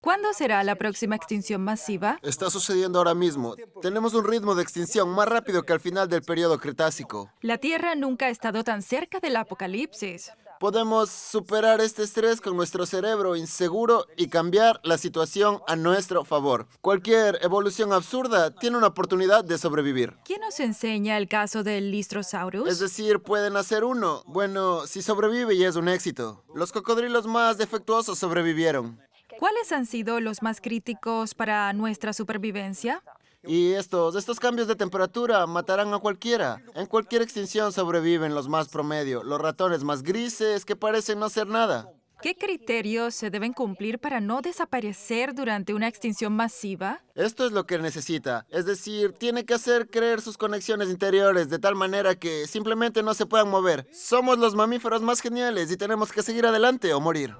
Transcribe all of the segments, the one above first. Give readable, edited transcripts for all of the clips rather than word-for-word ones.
¿Cuándo será la próxima extinción masiva? Está sucediendo ahora mismo. Tenemos un ritmo de extinción más rápido que al final del periodo Cretácico. La Tierra nunca ha estado tan cerca del apocalipsis. Podemos superar este estrés con nuestro cerebro inseguro y cambiar la situación a nuestro favor. Cualquier evolución absurda tiene una oportunidad de sobrevivir. ¿Quién nos enseña el caso del Es Lystrosaurus? decir, pueden hacer uno. Bueno, si sobrevive ya es un éxito. Los cocodrilos más defectuosos sobrevivieron. ¿Cuáles han sido los más críticos para nuestra supervivencia? Y estos cambios de temperatura matarán a cualquiera. En cualquier extinción sobreviven los más promedio, los ratones más grises que parecen no hacer nada. ¿Qué criterios se deben cumplir para no desaparecer durante una extinción masiva? Esto es lo que necesita, es decir, tiene que hacer creer sus conexiones interiores de tal manera que simplemente no se puedan mover. Somos los mamíferos más geniales y tenemos que seguir adelante o morir.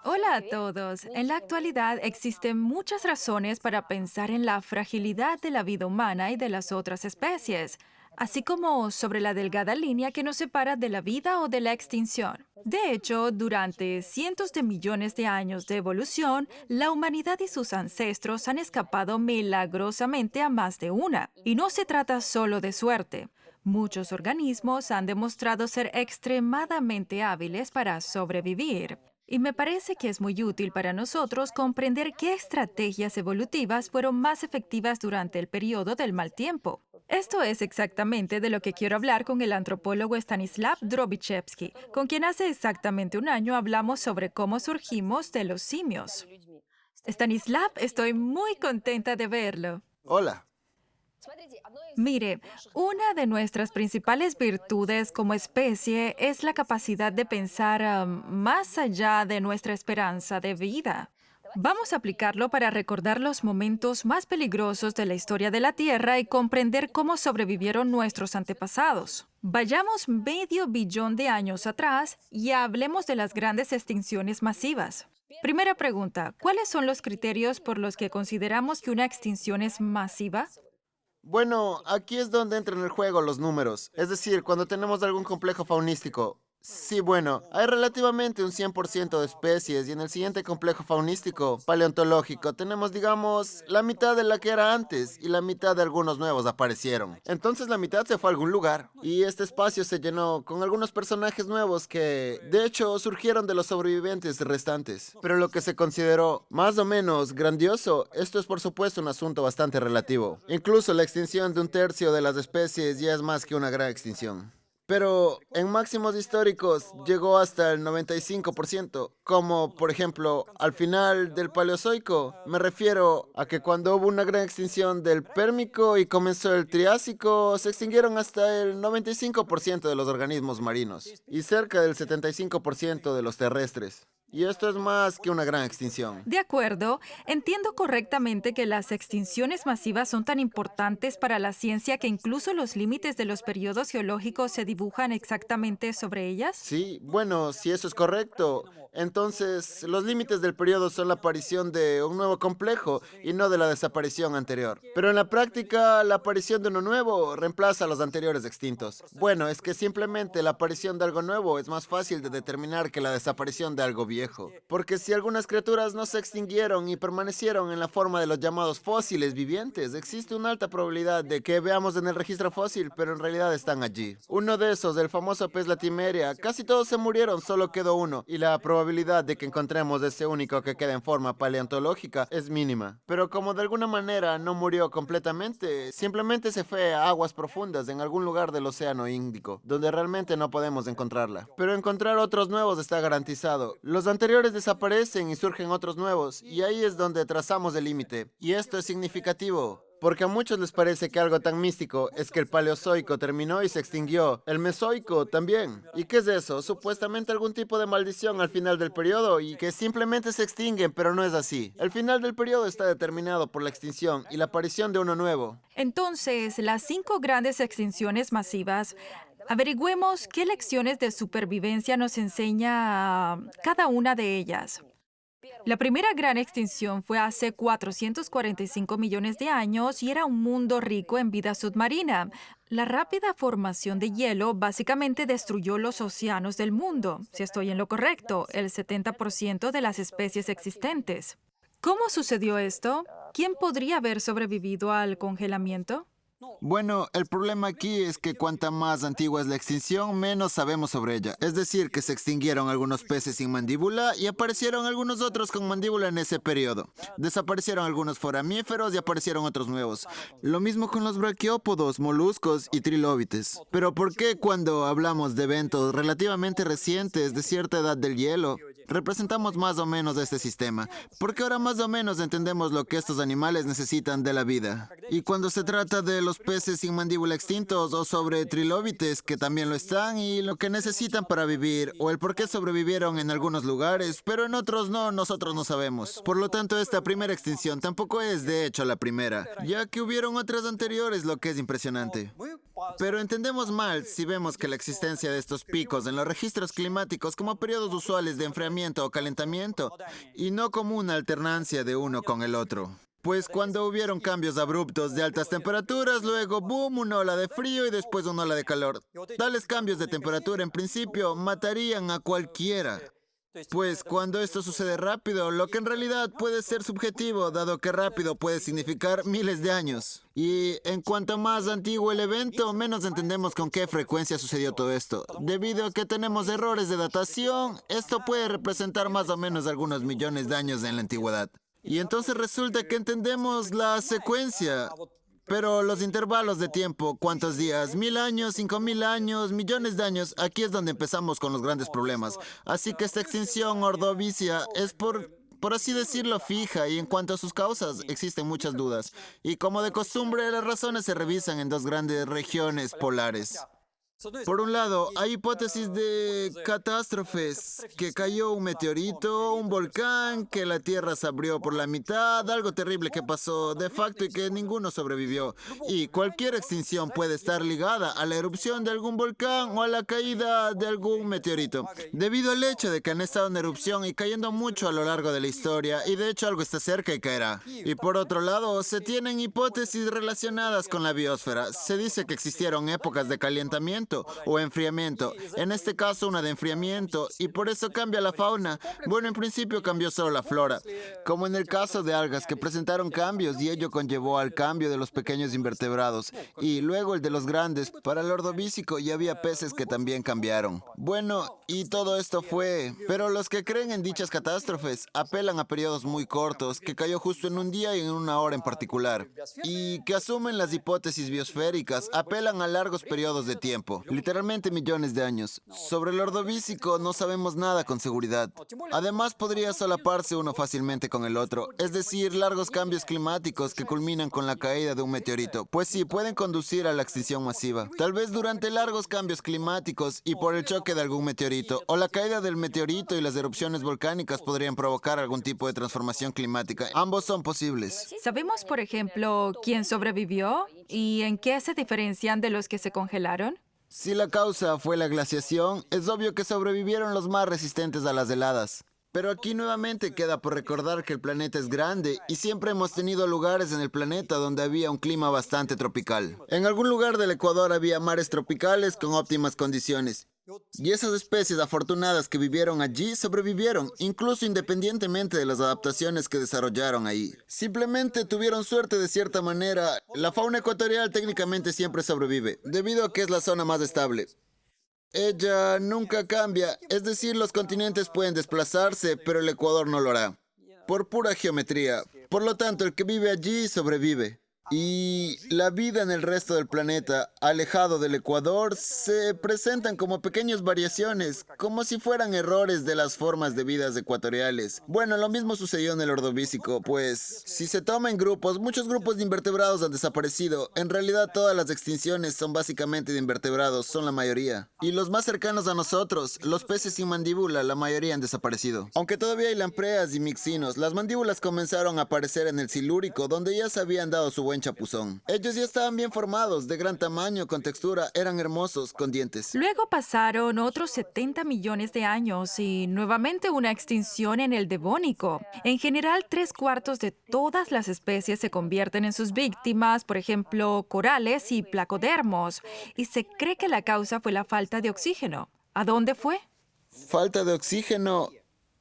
Hola a todos. En la actualidad existen muchas razones para pensar en la fragilidad de la vida humana y de las otras especies, así como sobre la delgada línea que nos separa de la vida o de la extinción. De hecho, durante cientos de millones de años de evolución, la humanidad y sus ancestros han escapado milagrosamente a más de una. Y no se trata solo de suerte. Muchos organismos han demostrado ser extremadamente hábiles para sobrevivir. Y me parece que es muy útil para nosotros comprender qué estrategias evolutivas fueron más efectivas durante el periodo del mal tiempo. Esto es exactamente de lo que quiero hablar con el antropólogo Stanislav Drobichevsky, con quien hace exactamente un año hablamos sobre cómo surgimos de los simios. Stanislav, estoy muy contenta de verlo. Hola. Mire, una de nuestras principales virtudes como especie es la capacidad de pensar más allá de nuestra esperanza de vida. Vamos a aplicarlo para recordar los momentos más peligrosos de la historia de la Tierra y comprender cómo sobrevivieron nuestros antepasados. Vayamos medio billón de años atrás y hablemos de las grandes extinciones masivas. Primera pregunta, ¿cuáles son los criterios por los que consideramos que una extinción es masiva? Bueno, aquí es donde entran en el juego los números, es decir, cuando tenemos algún complejo faunístico. Sí, bueno, hay relativamente un 100% de especies y en el siguiente complejo faunístico, paleontológico, tenemos, digamos, la mitad de la que era antes y la mitad de algunos nuevos aparecieron. Entonces la mitad se fue a algún lugar y este espacio se llenó con algunos personajes nuevos que, de hecho, surgieron de los sobrevivientes restantes. Pero lo que se consideró más o menos grandioso, esto es por supuesto un asunto bastante relativo. Incluso la extinción de un tercio de las especies ya es más que una gran extinción. Pero en máximos históricos llegó hasta el 95%, como por ejemplo al final del Paleozoico. Me refiero a que cuando hubo una gran extinción del Pérmico y comenzó el Triásico, se extinguieron hasta el 95% de los organismos marinos y cerca del 75% de los terrestres. Y esto es más que una gran extinción. De acuerdo, entiendo correctamente que las extinciones masivas son tan importantes para la ciencia que incluso los límites de los periodos geológicos se dibujan exactamente sobre ellas. Sí, bueno, si eso es correcto, entonces los límites del periodo son la aparición de un nuevo complejo y no de la desaparición anterior. Pero en la práctica, la aparición de uno nuevo reemplaza a los anteriores extintos. Bueno, es que simplemente la aparición de algo nuevo es más fácil de determinar que la desaparición de algo viejo. Porque si algunas criaturas no se extinguieron y permanecieron en la forma de los llamados fósiles vivientes, existe una alta probabilidad de que veamos en el registro fósil, pero en realidad están allí. Uno de esos, el famoso pez latimeria, casi todos se murieron, solo quedó uno, y la probabilidad de que encontremos ese único que queda en forma paleontológica es mínima. Pero como de alguna manera no murió completamente, simplemente se fue a aguas profundas en algún lugar del océano Índico, donde realmente no podemos encontrarla. Pero encontrar otros nuevos está garantizado. Los anteriores desaparecen y surgen otros nuevos, y ahí es donde trazamos el límite. Y esto es significativo. Porque a muchos les parece que algo tan místico es que el Paleozoico terminó y se extinguió. El Mesoico también. ¿Y qué es eso? Supuestamente algún tipo de maldición al final del periodo y que simplemente se extinguen, pero no es así. El final del periodo está determinado por la extinción y la aparición de uno nuevo. Entonces, las 5 grandes extinciones masivas, averigüemos qué lecciones de supervivencia nos enseña cada una de ellas. La primera gran extinción fue hace 445 millones de años y era un mundo rico en vida submarina. La rápida formación de hielo básicamente destruyó los océanos del mundo, si estoy en lo correcto, el 70% de las especies existentes. ¿Cómo sucedió esto? ¿Quién podría haber sobrevivido al congelamiento? Bueno, el problema aquí es que cuanta más antigua es la extinción, menos sabemos sobre ella. Es decir, que se extinguieron algunos peces sin mandíbula y aparecieron algunos otros con mandíbula en ese periodo. Desaparecieron algunos foramíferos y aparecieron otros nuevos. Lo mismo con los braquiópodos, moluscos y trilóbites. Pero ¿por qué cuando hablamos de eventos relativamente recientes de cierta edad del hielo, representamos más o menos este sistema? Porque ahora más o menos entendemos lo que estos animales necesitan de la vida. Y cuando se trata de los peces sin mandíbula extintos o sobre trilóbites, que también lo están, y lo que necesitan para vivir, o el por qué sobrevivieron en algunos lugares, pero en otros no, nosotros no sabemos. Por lo tanto, esta primera extinción tampoco es de hecho la primera, ya que hubieron otras anteriores, lo que es impresionante. Pero entendemos mal si vemos que la existencia de estos picos en los registros climáticos como periodos usuales de enfriamiento o calentamiento, y no como una alternancia de uno con el otro. Pues cuando hubieron cambios abruptos de altas temperaturas, luego boom, una ola de frío y después una ola de calor. Tales cambios de temperatura en principio matarían a cualquiera. Pues cuando esto sucede rápido, lo que en realidad puede ser subjetivo, dado que rápido puede significar miles de años. Y en cuanto más antiguo el evento, menos entendemos con qué frecuencia sucedió todo esto. Debido a que tenemos errores de datación, esto puede representar más o menos algunos millones de años en la antigüedad. Y entonces resulta que entendemos la secuencia. Pero los intervalos de tiempo, ¿cuántos días? 1000 años, 5000 años, millones de años. Aquí es donde empezamos con los grandes problemas. Así que esta extinción ordovícea es por así decirlo, fija, y en cuanto a sus causas, existen muchas dudas. Y como de costumbre, las razones se revisan en dos grandes regiones polares. Por un lado, hay hipótesis de catástrofes, que cayó un meteorito, un volcán, que la Tierra se abrió por la mitad, algo terrible que pasó de facto y que ninguno sobrevivió. Y cualquier extinción puede estar ligada a la erupción de algún volcán o a la caída de algún meteorito, debido al hecho de que han estado en erupción y cayendo mucho a lo largo de la historia, y de hecho algo está cerca y caerá. Y por otro lado, se tienen hipótesis relacionadas con la biosfera. Se dice que existieron épocas de calentamiento o enfriamiento, en este caso una de enfriamiento, y por eso cambia la fauna. Bueno, en principio cambió solo la flora, como en el caso de algas que presentaron cambios y ello conllevó al cambio de los pequeños invertebrados, y luego el de los grandes para el ordovícico, y había peces que también cambiaron. Bueno, y todo esto fue... Pero los que creen en dichas catástrofes apelan a periodos muy cortos, que cayó justo en un día y en una hora en particular, y que asumen las hipótesis biosféricas, apelan a largos periodos de tiempo. Literalmente millones de años. Sobre el ordovícico no sabemos nada con seguridad. Además, podría solaparse uno fácilmente con el otro, es decir, largos cambios climáticos que culminan con la caída de un meteorito. Pues sí, pueden conducir a la extinción masiva. Tal vez durante largos cambios climáticos y por el choque de algún meteorito, o la caída del meteorito y las erupciones volcánicas podrían provocar algún tipo de transformación climática. Ambos son posibles. ¿Sabemos, por ejemplo, quién sobrevivió y en qué se diferencian de los que se congelaron? Si la causa fue la glaciación, es obvio que sobrevivieron los más resistentes a las heladas. Pero aquí nuevamente queda por recordar que el planeta es grande y siempre hemos tenido lugares en el planeta donde había un clima bastante tropical. En algún lugar del Ecuador había mares tropicales con óptimas condiciones. Y esas especies afortunadas que vivieron allí sobrevivieron, incluso independientemente de las adaptaciones que desarrollaron ahí. Simplemente tuvieron suerte de cierta manera. La fauna ecuatorial técnicamente siempre sobrevive, debido a que es la zona más estable. Ella nunca cambia, es decir, los continentes pueden desplazarse, pero el Ecuador no lo hará, por pura geometría. Por lo tanto, el que vive allí sobrevive. Y la vida en el resto del planeta, alejado del Ecuador, se presentan como pequeñas variaciones, como si fueran errores de las formas de vidas ecuatoriales. Bueno, lo mismo sucedió en el ordovícico, pues si se toma en grupos, muchos grupos de invertebrados han desaparecido. En realidad todas las extinciones son básicamente de invertebrados, son la mayoría. Y los más cercanos a nosotros, los peces sin mandíbula, la mayoría han desaparecido. Aunque todavía hay lampreas y mixinos, las mandíbulas comenzaron a aparecer en el Silúrico, donde ya se habían dado su buen chapuzón. Ellos ya estaban bien formados, de gran tamaño, con textura, eran hermosos, con dientes. Luego pasaron otros 70 millones de años y nuevamente una extinción en el Devónico. En general, 3/4 de todas las especies se convierten en sus víctimas, por ejemplo, corales y placodermos, y se cree que la causa fue la falta de oxígeno. ¿A dónde fue? Falta de oxígeno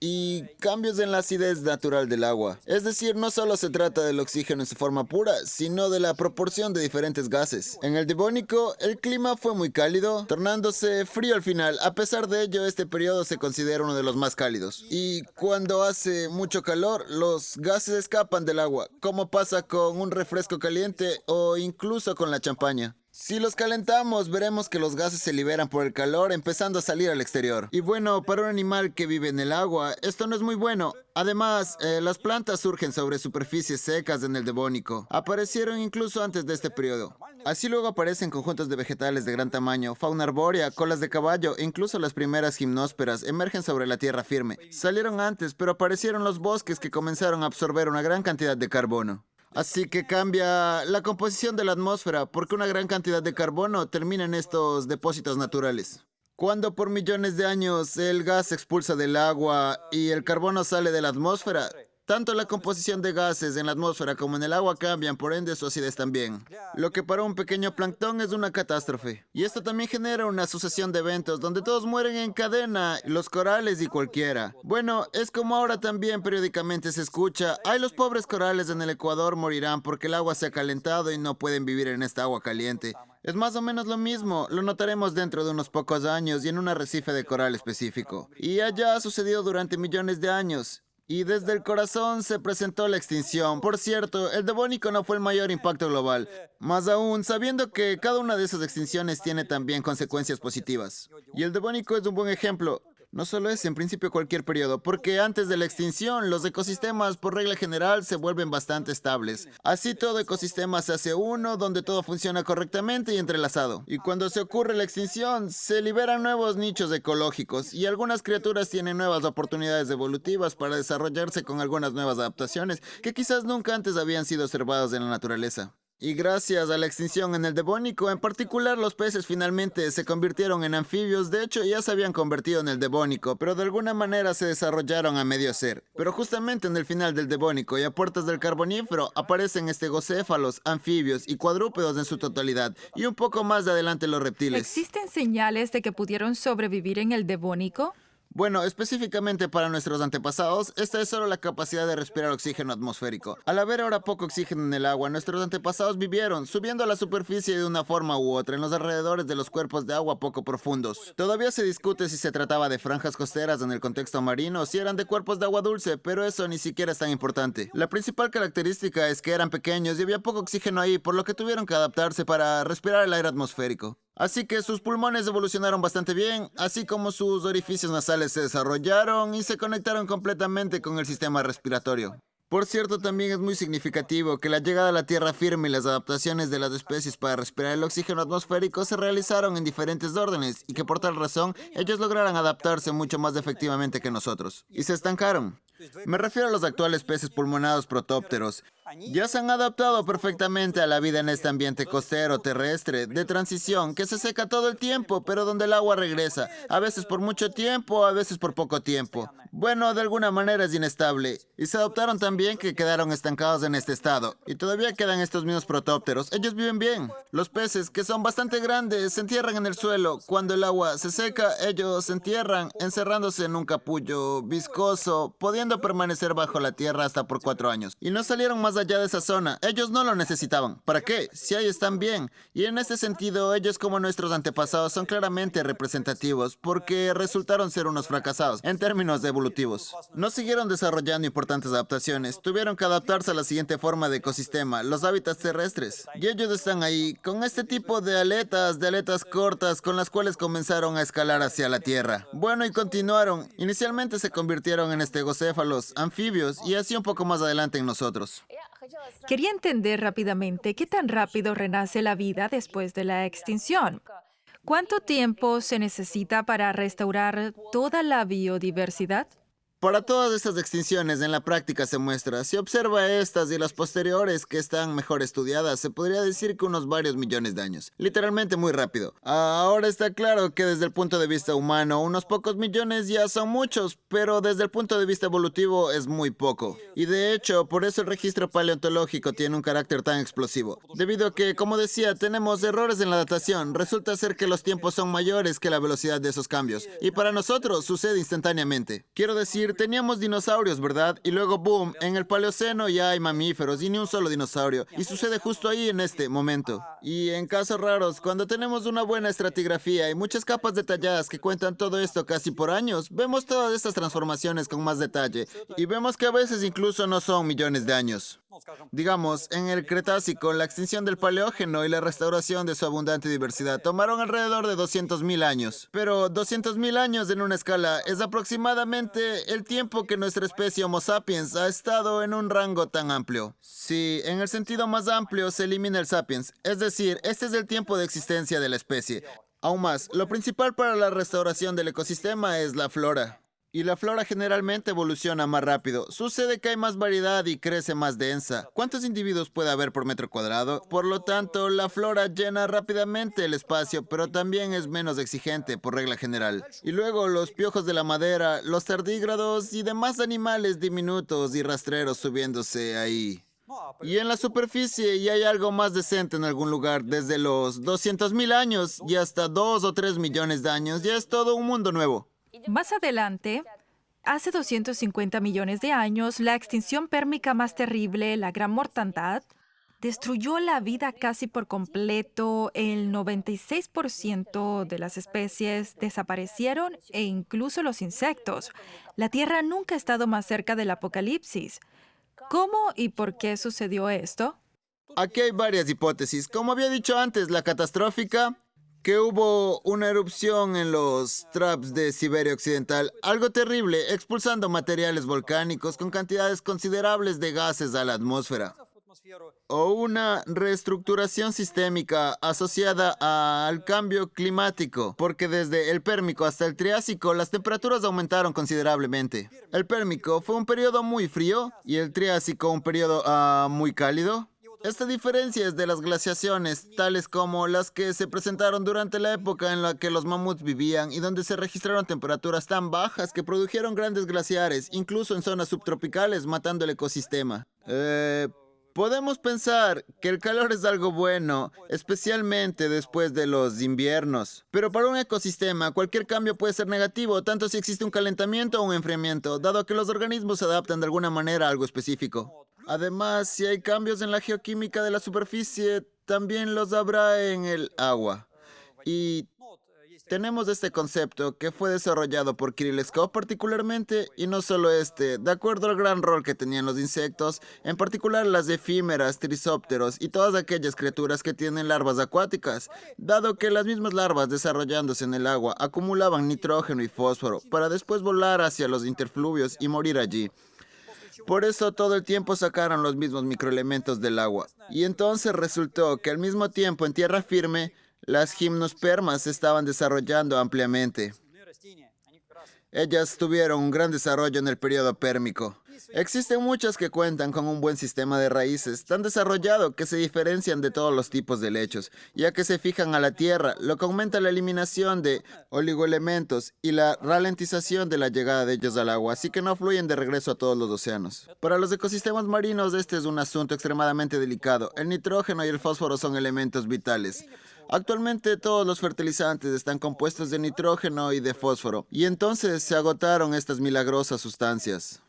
y cambios en la acidez natural del agua. Es decir, no solo se trata del oxígeno en su forma pura, sino de la proporción de diferentes gases. En el Devónico, el clima fue muy cálido, tornándose frío al final. A pesar de ello, este periodo se considera uno de los más cálidos. Y cuando hace mucho calor, los gases escapan del agua, como pasa con un refresco caliente o incluso con la champaña. Si los calentamos, veremos que los gases se liberan por el calor, empezando a salir al exterior. Y bueno, para un animal que vive en el agua, esto no es muy bueno. Además, las plantas surgen sobre superficies secas en el Devónico. Aparecieron incluso antes de este periodo. Así luego aparecen conjuntos de vegetales de gran tamaño, fauna arbórea, colas de caballo e incluso las primeras gimnósperas emergen sobre la tierra firme. Salieron antes, pero aparecieron los bosques que comenzaron a absorber una gran cantidad de carbono. Así que cambia la composición de la atmósfera porque una gran cantidad de carbono termina en estos depósitos naturales. Cuando por millones de años el gas se expulsa del agua y el carbono sale de la atmósfera, tanto la composición de gases en la atmósfera como en el agua cambian, por ende su acidez también. Lo que para un pequeño plancton es una catástrofe. Y esto también genera una sucesión de eventos donde todos mueren en cadena, los corales y cualquiera. Bueno, es como ahora también periódicamente se escucha, ay, los pobres corales en el Ecuador morirán porque el agua se ha calentado y no pueden vivir en esta agua caliente. Es más o menos lo mismo, lo notaremos dentro de unos pocos años y en un arrecife de coral específico. Y allá ha sucedido durante millones de años. Y desde el corazón se presentó la extinción. Por cierto, el Devónico no fue el mayor impacto global. Más aún, sabiendo que cada una de esas extinciones tiene también consecuencias positivas. Y el Devónico es un buen ejemplo. No solo es en principio cualquier periodo, porque antes de la extinción los ecosistemas por regla general se vuelven bastante estables. Así todo ecosistema se hace uno donde todo funciona correctamente y entrelazado. Y cuando se ocurre la extinción se liberan nuevos nichos ecológicos y algunas criaturas tienen nuevas oportunidades evolutivas para desarrollarse con algunas nuevas adaptaciones que quizás nunca antes habían sido observadas en la naturaleza. Y gracias a la extinción en el Devónico, en particular los peces finalmente se convirtieron en anfibios. De hecho, ya se habían convertido en el Devónico, pero de alguna manera se desarrollaron a medio ser. Pero justamente en el final del Devónico y a puertas del Carbonífero aparecen estegocéfalos, anfibios y cuadrúpedos en su totalidad, y un poco más de adelante los reptiles. ¿Existen señales de que pudieron sobrevivir en el Devónico? Bueno, específicamente para nuestros antepasados, esta es solo la capacidad de respirar oxígeno atmosférico. Al haber ahora poco oxígeno en el agua, nuestros antepasados vivieron subiendo a la superficie de una forma u otra en los alrededores de los cuerpos de agua poco profundos. Todavía se discute si se trataba de franjas costeras en el contexto marino o si eran de cuerpos de agua dulce, pero eso ni siquiera es tan importante. La principal característica es que eran pequeños y había poco oxígeno ahí, por lo que tuvieron que adaptarse para respirar el aire atmosférico. Así que sus pulmones evolucionaron bastante bien, así como sus orificios nasales se desarrollaron y se conectaron completamente con el sistema respiratorio. Por cierto, también es muy significativo que la llegada a la tierra firme y las adaptaciones de las especies para respirar el oxígeno atmosférico se realizaron en diferentes órdenes y que por tal razón ellos lograron adaptarse mucho más efectivamente que nosotros. Y se estancaron. Me refiero a los actuales peces pulmonados protópteros. Ya se han adaptado perfectamente a la vida en este ambiente costero, terrestre, de transición, que se seca todo el tiempo, pero donde el agua regresa, a veces por mucho tiempo, a veces por poco tiempo. Bueno, de alguna manera es inestable. Y se adaptaron tan bien que quedaron estancados en este estado. Y todavía quedan estos mismos protópteros. Ellos viven bien. Los peces, que son bastante grandes, se entierran en el suelo. Cuando el agua se seca, ellos se entierran, encerrándose en un capullo viscoso, pudiendo permanecer bajo la tierra hasta por 4 años. Y no salieron más allá de esa zona. Ellos no lo necesitaban. ¿Para qué? Si ahí están bien. Y en este sentido, ellos como nuestros antepasados son claramente representativos porque resultaron ser unos fracasados en términos evolutivos. No siguieron desarrollando importantes adaptaciones. Tuvieron que adaptarse a la siguiente forma de ecosistema, los hábitats terrestres. Y ellos están ahí con este tipo de aletas cortas con las cuales comenzaron a escalar hacia la tierra. Bueno, y continuaron. Inicialmente se convirtieron en estegocéfalos, anfibios y así un poco más adelante en nosotros. Quería entender rápidamente qué tan rápido renace la vida después de la extinción. ¿Cuánto tiempo se necesita para restaurar toda la biodiversidad? Para todas estas extinciones en la práctica se muestra, si observa estas y las posteriores que están mejor estudiadas, se podría decir que unos varios millones de años. Literalmente muy rápido. Ahora está claro que desde el punto de vista humano, unos pocos millones ya son muchos, pero desde el punto de vista evolutivo es muy poco. Y de hecho, por eso el registro paleontológico tiene un carácter tan explosivo. Debido a que, como decía, tenemos errores en la datación, resulta ser que los tiempos son mayores que la velocidad de esos cambios. Y para nosotros sucede instantáneamente. Quiero decir, teníamos dinosaurios, ¿verdad? Y luego, boom, en el Paleoceno ya hay mamíferos y ni un solo dinosaurio. Y sucede justo ahí en este momento. Y en casos raros, cuando tenemos una buena estratigrafía y muchas capas detalladas que cuentan todo esto casi por años, vemos todas estas transformaciones con más detalle. Y vemos que a veces incluso no son millones de años. Digamos, en el Cretácico, la extinción del Paleógeno y la restauración de su abundante diversidad tomaron alrededor de 200.000 años. Pero 200.000 años en una escala es aproximadamente el tiempo que nuestra especie Homo sapiens ha estado en un rango tan amplio. Si en el sentido más amplio se elimina el sapiens, es decir, este es el tiempo de existencia de la especie. Aún más, lo principal para la restauración del ecosistema es la flora. Y la flora generalmente evoluciona más rápido. Sucede que hay más variedad y crece más densa. ¿Cuántos individuos puede haber por metro cuadrado? Por lo tanto, la flora llena rápidamente el espacio, pero también es menos exigente por regla general. Y luego los piojos de la madera, los tardígrados y demás animales diminutos y rastreros subiéndose ahí. Y en la superficie ya hay algo más decente en algún lugar. Desde los 200.000 años y hasta 2 o 3 millones de años ya es todo un mundo nuevo. Más adelante, hace 250 millones de años, la extinción pérmica más terrible, la gran mortandad, destruyó la vida casi por completo. El 96% de las especies desaparecieron e incluso los insectos. La Tierra nunca ha estado más cerca del apocalipsis. ¿Cómo y por qué sucedió esto? Aquí hay varias hipótesis. Como había dicho antes, la catastrófica, que hubo una erupción en los traps de Siberia Occidental, algo terrible, expulsando materiales volcánicos con cantidades considerables de gases a la atmósfera. O una reestructuración sistémica asociada al cambio climático, porque desde el Pérmico hasta el Triásico las temperaturas aumentaron considerablemente. El Pérmico fue un periodo muy frío y el Triásico un periodo muy cálido. Esta diferencia es de las glaciaciones, tales como las que se presentaron durante la época en la que los mamuts vivían y donde se registraron temperaturas tan bajas que produjeron grandes glaciares, incluso en zonas subtropicales, matando el ecosistema. Podemos pensar que el calor es algo bueno, especialmente después de los inviernos. Pero para un ecosistema, cualquier cambio puede ser negativo, tanto si existe un calentamiento o un enfriamiento, dado que los organismos se adaptan de alguna manera a algo específico. Además, si hay cambios en la geoquímica de la superficie, también los habrá en el agua. Y tenemos este concepto que fue desarrollado por Kirill Skov particularmente, y no solo este, de acuerdo al gran rol que tenían los insectos, en particular las efímeras, trisópteros y todas aquellas criaturas que tienen larvas acuáticas, dado que las mismas larvas desarrollándose en el agua acumulaban nitrógeno y fósforo para después volar hacia los interfluvios y morir allí. Por eso todo el tiempo sacaron los mismos microelementos del agua. Y entonces resultó que al mismo tiempo en tierra firme, las gimnospermas se estaban desarrollando ampliamente. Ellas tuvieron un gran desarrollo en el periodo pérmico. Existen muchas que cuentan con un buen sistema de raíces, tan desarrollado que se diferencian de todos los tipos de lechos, ya que se fijan a la tierra, lo que aumenta la eliminación de oligoelementos y la ralentización de la llegada de ellos al agua, así que no fluyen de regreso a todos los océanos. Para los ecosistemas marinos este es un asunto extremadamente delicado. El nitrógeno y el fósforo son elementos vitales. Actualmente todos los fertilizantes están compuestos de nitrógeno y de fósforo, y entonces se agotaron estas milagrosas sustancias.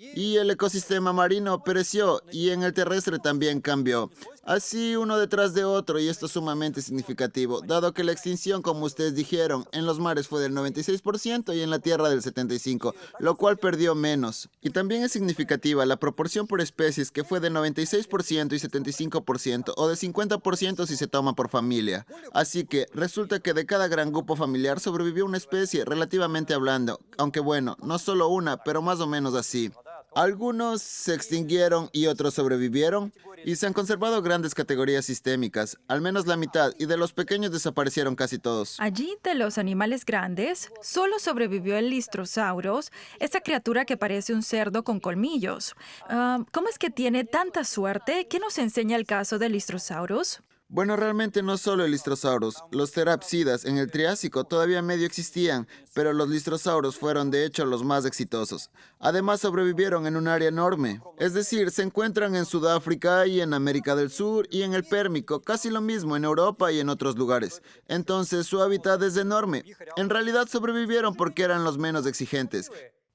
Y el ecosistema marino pereció y en el terrestre también cambió. Así uno detrás de otro, y esto es sumamente significativo, dado que la extinción, como ustedes dijeron, en los mares fue del 96% y en la tierra del 75%, lo cual perdió menos. Y también es significativa la proporción por especies, que fue de 96% y 75%, o de 50% si se toma por familia. Así que resulta que de cada gran grupo familiar sobrevivió una especie, relativamente hablando, aunque bueno, no solo una, pero más o menos así. Algunos se extinguieron y otros sobrevivieron. Y se han conservado grandes categorías sistémicas, al menos la mitad, y de los pequeños desaparecieron casi todos. Allí, de los animales grandes, solo sobrevivió el Lystrosaurus, esa criatura que parece un cerdo con colmillos. ¿Cómo es que tiene tanta suerte? ¿Qué nos enseña el caso del Lystrosaurus? Bueno, realmente no solo el Lystrosaurus. Los terapsidas en el Triásico todavía medio existían, pero los Lystrosaurus fueron de hecho los más exitosos. Además sobrevivieron en un área enorme. Es decir, se encuentran en Sudáfrica y en América del Sur y en el Pérmico, casi lo mismo en Europa y en otros lugares. Entonces su hábitat es enorme. En realidad sobrevivieron porque eran los menos exigentes.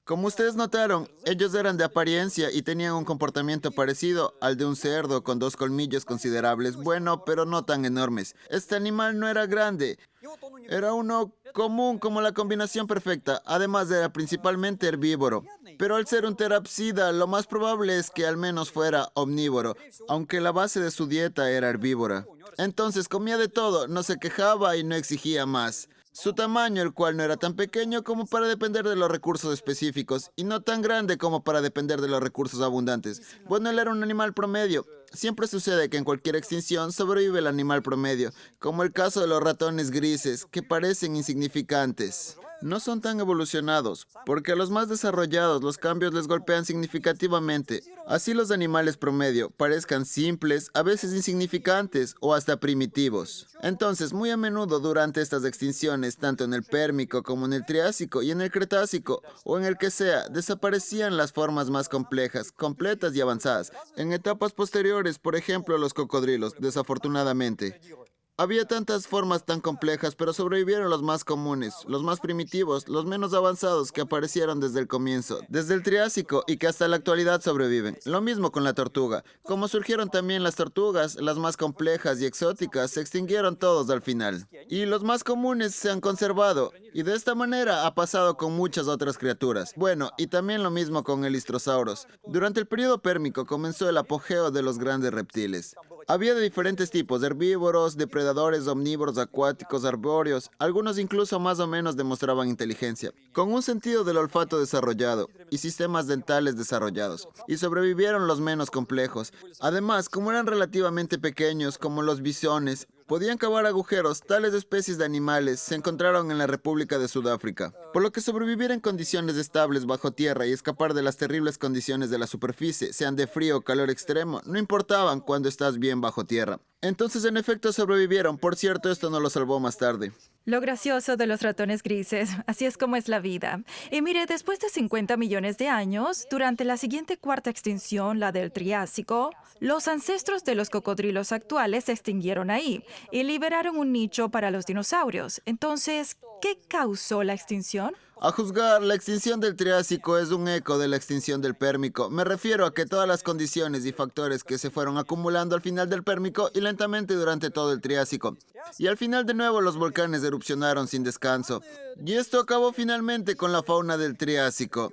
Como ustedes notaron, ellos eran de apariencia y tenían un comportamiento parecido al de un cerdo con dos colmillos considerables, bueno, pero no tan enormes. Este animal no era grande, era uno común como la combinación perfecta, además era principalmente herbívoro. Pero al ser un terapsida, lo más probable es que al menos fuera omnívoro, aunque la base de su dieta era herbívora. Entonces comía de todo, no se quejaba y no exigía más. Su tamaño, el cual no era tan pequeño como para depender de los recursos específicos y no tan grande como para depender de los recursos abundantes. Bueno, él era un animal promedio. Siempre sucede que en cualquier extinción sobrevive el animal promedio, como el caso de los ratones grises, que parecen insignificantes. No son tan evolucionados, porque a los más desarrollados los cambios les golpean significativamente. Así los animales promedio parezcan simples, a veces insignificantes o hasta primitivos. Entonces, muy a menudo durante estas extinciones, tanto en el Pérmico como en el Triásico y en el Cretácico, o en el que sea, desaparecían las formas más complejas, completas y avanzadas. En etapas posteriores, por ejemplo, los cocodrilos, desafortunadamente. Había tantas formas tan complejas, pero sobrevivieron los más comunes, los más primitivos, los menos avanzados que aparecieron desde el comienzo, desde el Triásico y que hasta la actualidad sobreviven. Lo mismo con la tortuga. Como surgieron también las tortugas, las más complejas y exóticas se extinguieron todos al final. Y los más comunes se han conservado, y de esta manera ha pasado con muchas otras criaturas. Bueno, y también lo mismo con el Lystrosaurus. Durante el periodo pérmico comenzó el apogeo de los grandes reptiles. Había de diferentes tipos, herbívoros, depredadores, omnívoros, acuáticos, arbóreos. Algunos incluso más o menos demostraban inteligencia, con un sentido del olfato desarrollado y sistemas dentales desarrollados. Y sobrevivieron los menos complejos. Además, como eran relativamente pequeños, como los bisones, podían cavar agujeros. Tales especies de animales se encontraron en la República de Sudáfrica, por lo que sobrevivir en condiciones estables bajo tierra y escapar de las terribles condiciones de la superficie, sean de frío o calor extremo, no importaban cuando estás bien bajo tierra. Entonces, en efecto, sobrevivieron. Por cierto, esto no lo salvó más tarde. Lo gracioso de los ratones grises, así es como es la vida. Y mire, después de 50 millones de años, durante la siguiente cuarta extinción, la del Triásico, los ancestros de los cocodrilos actuales se extinguieron ahí y liberaron un nicho para los dinosaurios. Entonces, ¿qué causó la extinción? A juzgar, la extinción del Triásico es un eco de la extinción del Pérmico. Me refiero a que todas las condiciones y factores que se fueron acumulando al final del Pérmico y lentamente durante todo el Triásico. Y al final de nuevo los volcanes erupcionaron sin descanso. Y esto acabó finalmente con la fauna del Triásico.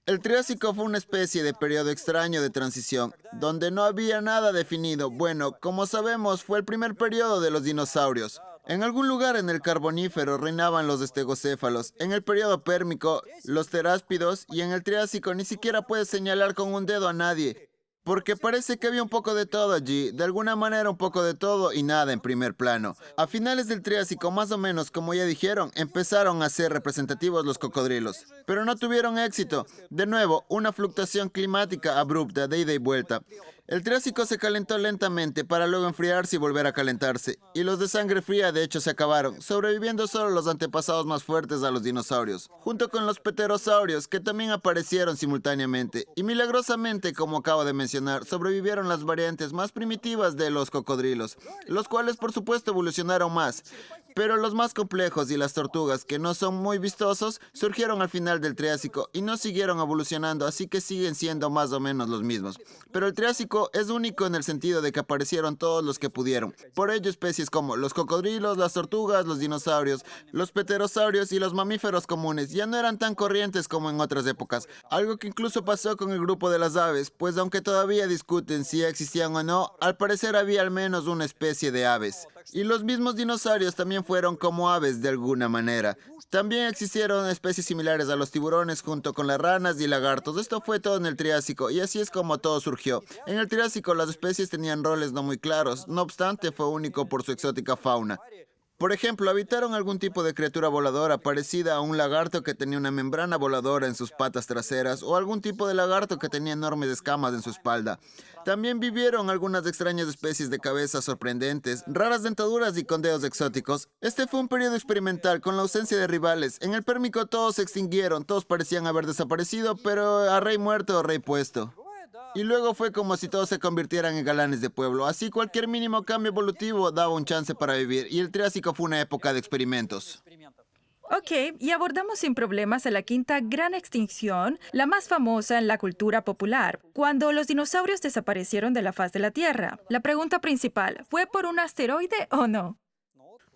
El Triásico fue una especie de periodo extraño de transición, donde no había nada definido. Bueno, como sabemos, fue el primer periodo de los dinosaurios. En algún lugar en el Carbonífero reinaban los estegocéfalos, en el periodo pérmico los teráspidos y en el Triásico ni siquiera puedes señalar con un dedo a nadie, porque parece que había un poco de todo allí, de alguna manera un poco de todo y nada en primer plano. A finales del Triásico, más o menos, como ya dijeron, empezaron a ser representativos los cocodrilos, pero no tuvieron éxito. De nuevo, una fluctuación climática abrupta de ida y vuelta. El Triásico se calentó lentamente para luego enfriarse y volver a calentarse, y los de sangre fría de hecho se acabaron, sobreviviendo solo los antepasados más fuertes a los dinosaurios, junto con los pterosaurios que también aparecieron simultáneamente, y milagrosamente, como acabo de mencionar, sobrevivieron las variantes más primitivas de los cocodrilos, los cuales por supuesto evolucionaron más. Pero los más complejos y las tortugas, que no son muy vistosos, surgieron al final del Triásico y no siguieron evolucionando, así que siguen siendo más o menos los mismos. Pero el Triásico es único en el sentido de que aparecieron todos los que pudieron. Por ello, especies como los cocodrilos, las tortugas, los dinosaurios, los pterosaurios y los mamíferos comunes ya no eran tan corrientes como en otras épocas. Algo que incluso pasó con el grupo de las aves, pues aunque todavía discuten si existían o no, al parecer había al menos una especie de aves. Y los mismos dinosaurios también también fueron como aves de alguna manera. También existieron especies similares a los tiburones junto con las ranas y lagartos. Esto fue todo en el Triásico y así es como todo surgió. En el Triásico las especies tenían roles no muy claros, no obstante fue único por su exótica fauna. Por ejemplo, habitaron algún tipo de criatura voladora parecida a un lagarto que tenía una membrana voladora en sus patas traseras o algún tipo de lagarto que tenía enormes escamas en su espalda. También vivieron algunas extrañas especies de cabezas sorprendentes, raras dentaduras y con dedos exóticos. Este fue un periodo experimental con la ausencia de rivales. En el Pérmico todos se extinguieron, todos parecían haber desaparecido, pero a rey muerto o rey puesto. Y luego fue como si todos se convirtieran en galanes de pueblo. Así cualquier mínimo cambio evolutivo daba un chance para vivir. Y el Triásico fue una época de experimentos. Ok, y abordamos sin problemas a la quinta gran extinción, la más famosa en la cultura popular, cuando los dinosaurios desaparecieron de la faz de la Tierra. La pregunta principal, ¿fue por un asteroide o no?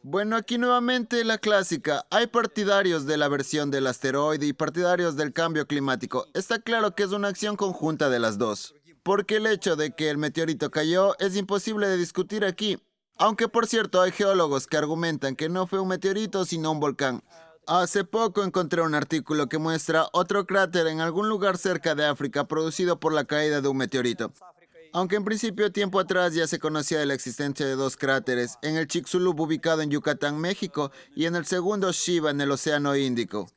Bueno, aquí nuevamente la clásica. Hay partidarios de la versión del asteroide y partidarios del cambio climático. Está claro que es una acción conjunta de las dos. Porque el hecho de que el meteorito cayó es imposible de discutir aquí. Aunque por cierto hay geólogos que argumentan que no fue un meteorito sino un volcán. Hace poco encontré un artículo que muestra otro cráter en algún lugar cerca de África producido por la caída de un meteorito. Aunque en principio tiempo atrás ya se conocía de la existencia de dos cráteres, en el Chicxulub ubicado en Yucatán, México, y en el segundo Shiva en el Océano Índico.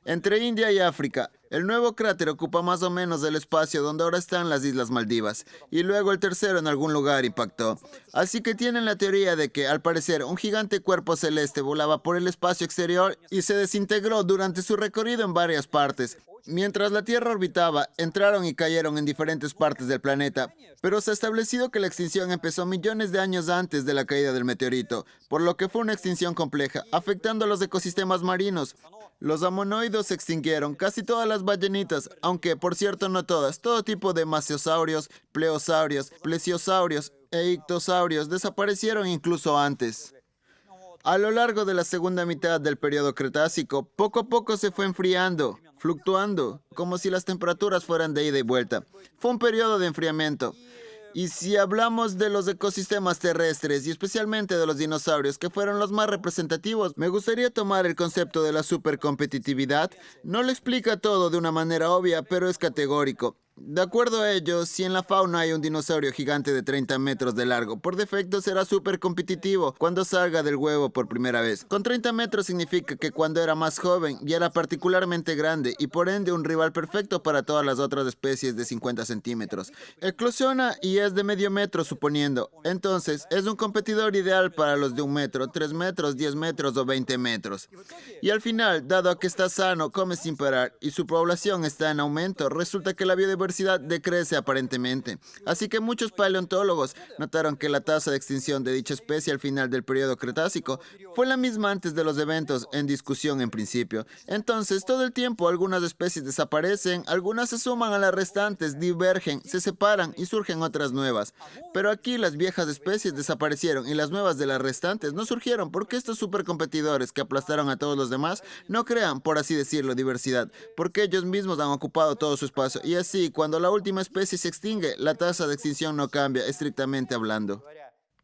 Entre India y África, el nuevo cráter ocupa más o menos el espacio donde ahora están las Islas Maldivas, y luego el tercero en algún lugar impactó. Así que tienen la teoría de que, al parecer, un gigante cuerpo celeste volaba por el espacio exterior y se desintegró durante su recorrido en varias partes. Mientras la Tierra orbitaba, entraron y cayeron en diferentes partes del planeta, pero se ha establecido que la extinción empezó millones de años antes de la caída del meteorito, por lo que fue una extinción compleja, afectando a los ecosistemas marinos. Los ammonoides se extinguieron, casi todas las ballenitas, aunque por cierto no todas, todo tipo de mastosaurios, pleosaurios, plesiosaurios e ictosaurios desaparecieron incluso antes. A lo largo de la segunda mitad del periodo Cretácico, poco a poco se fue enfriando, fluctuando, como si las temperaturas fueran de ida y vuelta. Fue un periodo de enfriamiento. Y si hablamos de los ecosistemas terrestres y especialmente de los dinosaurios, que fueron los más representativos, me gustaría tomar el concepto de la supercompetitividad. No lo explica todo de una manera obvia, pero es categórico. De acuerdo a ellos, si en la fauna hay un dinosaurio gigante de 30 metros de largo, por defecto será súper competitivo cuando salga del huevo por primera vez. Con 30 metros significa que cuando era más joven ya era particularmente grande y por ende un rival perfecto para todas las otras especies de 50 centímetros. Eclosiona y es de medio metro suponiendo. Entonces, es un competidor ideal para los de 1 metro, 3 metros, 10 metros o 20 metros. Y al final, dado que está sano, come sin parar y su población está en aumento, resulta que la biodiversidad decrece aparentemente. Así que muchos paleontólogos notaron que la tasa de extinción de dicha especie al final del periodo Cretácico fue la misma antes de los eventos en discusión en principio. Entonces, todo el tiempo algunas especies desaparecen, algunas se suman a las restantes, divergen, se separan y surgen otras nuevas. Pero aquí las viejas especies desaparecieron y las nuevas de las restantes no surgieron porque estos supercompetidores que aplastaron a todos los demás no crean, por así decirlo, diversidad, porque ellos mismos han ocupado todo su espacio y así, cuando la última especie se extingue, la tasa de extinción no cambia, estrictamente hablando.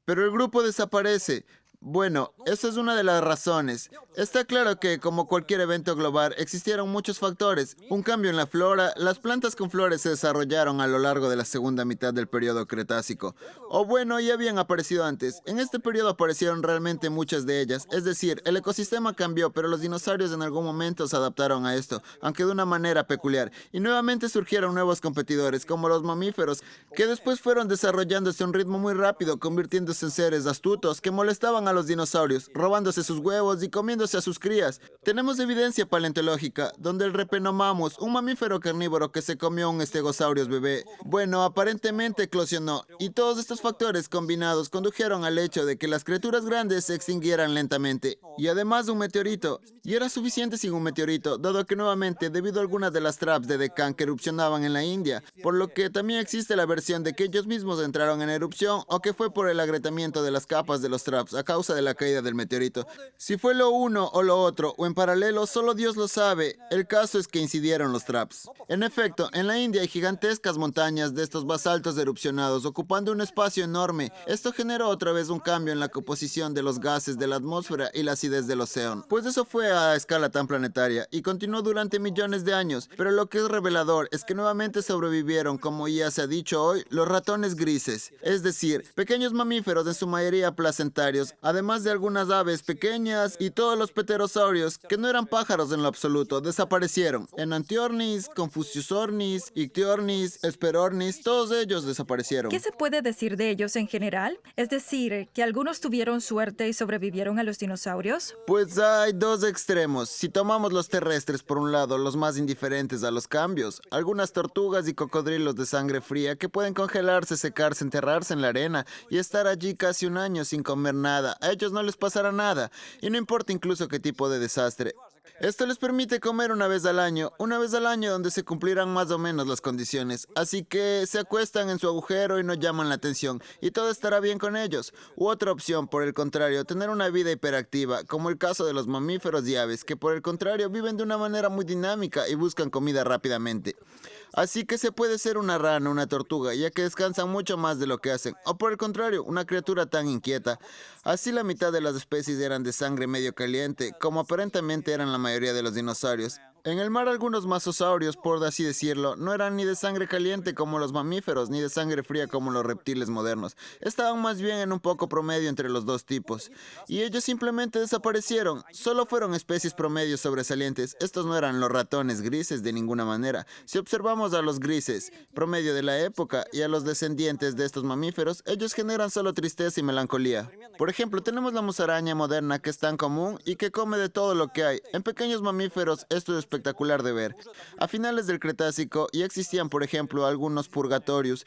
Pero el grupo desaparece. Bueno, esa es una de las razones. Está claro que, como cualquier evento global, existieron muchos factores. Un cambio en la flora, las plantas con flores se desarrollaron a lo largo de la segunda mitad del periodo Cretácico. O bueno, ya habían aparecido antes. En este periodo aparecieron realmente muchas de ellas. Es decir, el ecosistema cambió, pero los dinosaurios en algún momento se adaptaron a esto, aunque de una manera peculiar. Y nuevamente surgieron nuevos competidores, como los mamíferos, que después fueron desarrollándose a un ritmo muy rápido, convirtiéndose en seres astutos que molestaban a los dinosaurios, robándose sus huevos y comiéndose a sus crías. Tenemos evidencia paleontológica, donde el Repenomamus, un mamífero carnívoro que se comió un estegosaurus bebé, bueno, aparentemente eclosionó, y todos estos factores combinados condujeron al hecho de que las criaturas grandes se extinguieran lentamente, y además un meteorito. Y era suficiente sin un meteorito, dado que nuevamente, debido a algunas de las traps de Deccan que erupcionaban en la India, por lo que también existe la versión de que ellos mismos entraron en erupción o que fue por el agrietamiento de las capas de los traps a causa causa de la caída del meteorito. Si fue lo uno o lo otro, o en paralelo, solo Dios lo sabe. El caso es que incidieron los traps. En efecto, en la India hay gigantescas montañas de estos basaltos erupcionados, ocupando un espacio enorme. Esto generó otra vez un cambio en la composición de los gases de la atmósfera y la acidez del océano. Pues eso fue a escala tan planetaria y continuó durante millones de años. Pero lo que es revelador es que nuevamente sobrevivieron, como ya se ha dicho hoy, los ratones grises. Es decir, pequeños mamíferos en su mayoría placentarios, además de algunas aves pequeñas y todos los pterosaurios, que no eran pájaros en lo absoluto, desaparecieron. Enantiornis, Confuciusornis, Ictiornis, Hesperornis, todos ellos desaparecieron. ¿Qué se puede decir de ellos en general? Es decir, que algunos tuvieron suerte y sobrevivieron a los dinosaurios. Pues hay dos extremos. Si tomamos los terrestres por un lado, los más indiferentes a los cambios, algunas tortugas y cocodrilos de sangre fría que pueden congelarse, secarse, enterrarse en la arena y estar allí casi un año sin comer nada, a ellos no les pasará nada, y no importa incluso qué tipo de desastre. Esto les permite comer una vez al año donde se cumplirán más o menos las condiciones, así que se acuestan en su agujero y no llaman la atención, y todo estará bien con ellos. U otra opción, por el contrario, tener una vida hiperactiva, como el caso de los mamíferos y aves, que por el contrario viven de una manera muy dinámica y buscan comida rápidamente. Así que se puede ser una rana, una tortuga, ya que descansan mucho más de lo que hacen. O por el contrario, una criatura tan inquieta. Así la mitad de las especies eran de sangre medio caliente, como aparentemente eran la mayoría de los dinosaurios. En el mar algunos masosaurios, por así decirlo, no eran ni de sangre caliente como los mamíferos, ni de sangre fría como los reptiles modernos. Estaban más bien en un poco promedio entre los dos tipos. Y ellos simplemente desaparecieron. Solo fueron especies promedios sobresalientes. Estos no eran los ratones grises de ninguna manera. Si observamos a los grises, promedio de la época, y a los descendientes de estos mamíferos, ellos generan solo tristeza y melancolía. Por ejemplo, tenemos la musaraña moderna que es tan común y que come de todo lo que hay. En pequeños mamíferos esto es espectacular de ver. A finales del Cretácico ya existían, por ejemplo, algunos purgatorios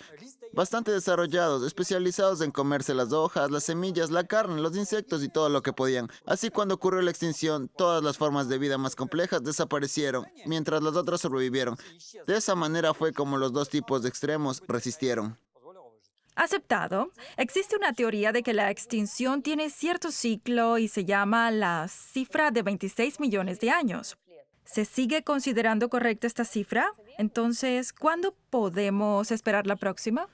bastante desarrollados, especializados en comerse las hojas, las semillas, la carne, los insectos y todo lo que podían. Así, cuando ocurrió la extinción, todas las formas de vida más complejas desaparecieron, mientras las otras sobrevivieron. De esa manera fue como los dos tipos de extremos resistieron. Aceptado. Existe una teoría de que la extinción tiene cierto ciclo y se llama la cifra de 26 millones de años. ¿Se sigue considerando correcta esta cifra? Entonces, ¿cuándo podemos esperar la próxima?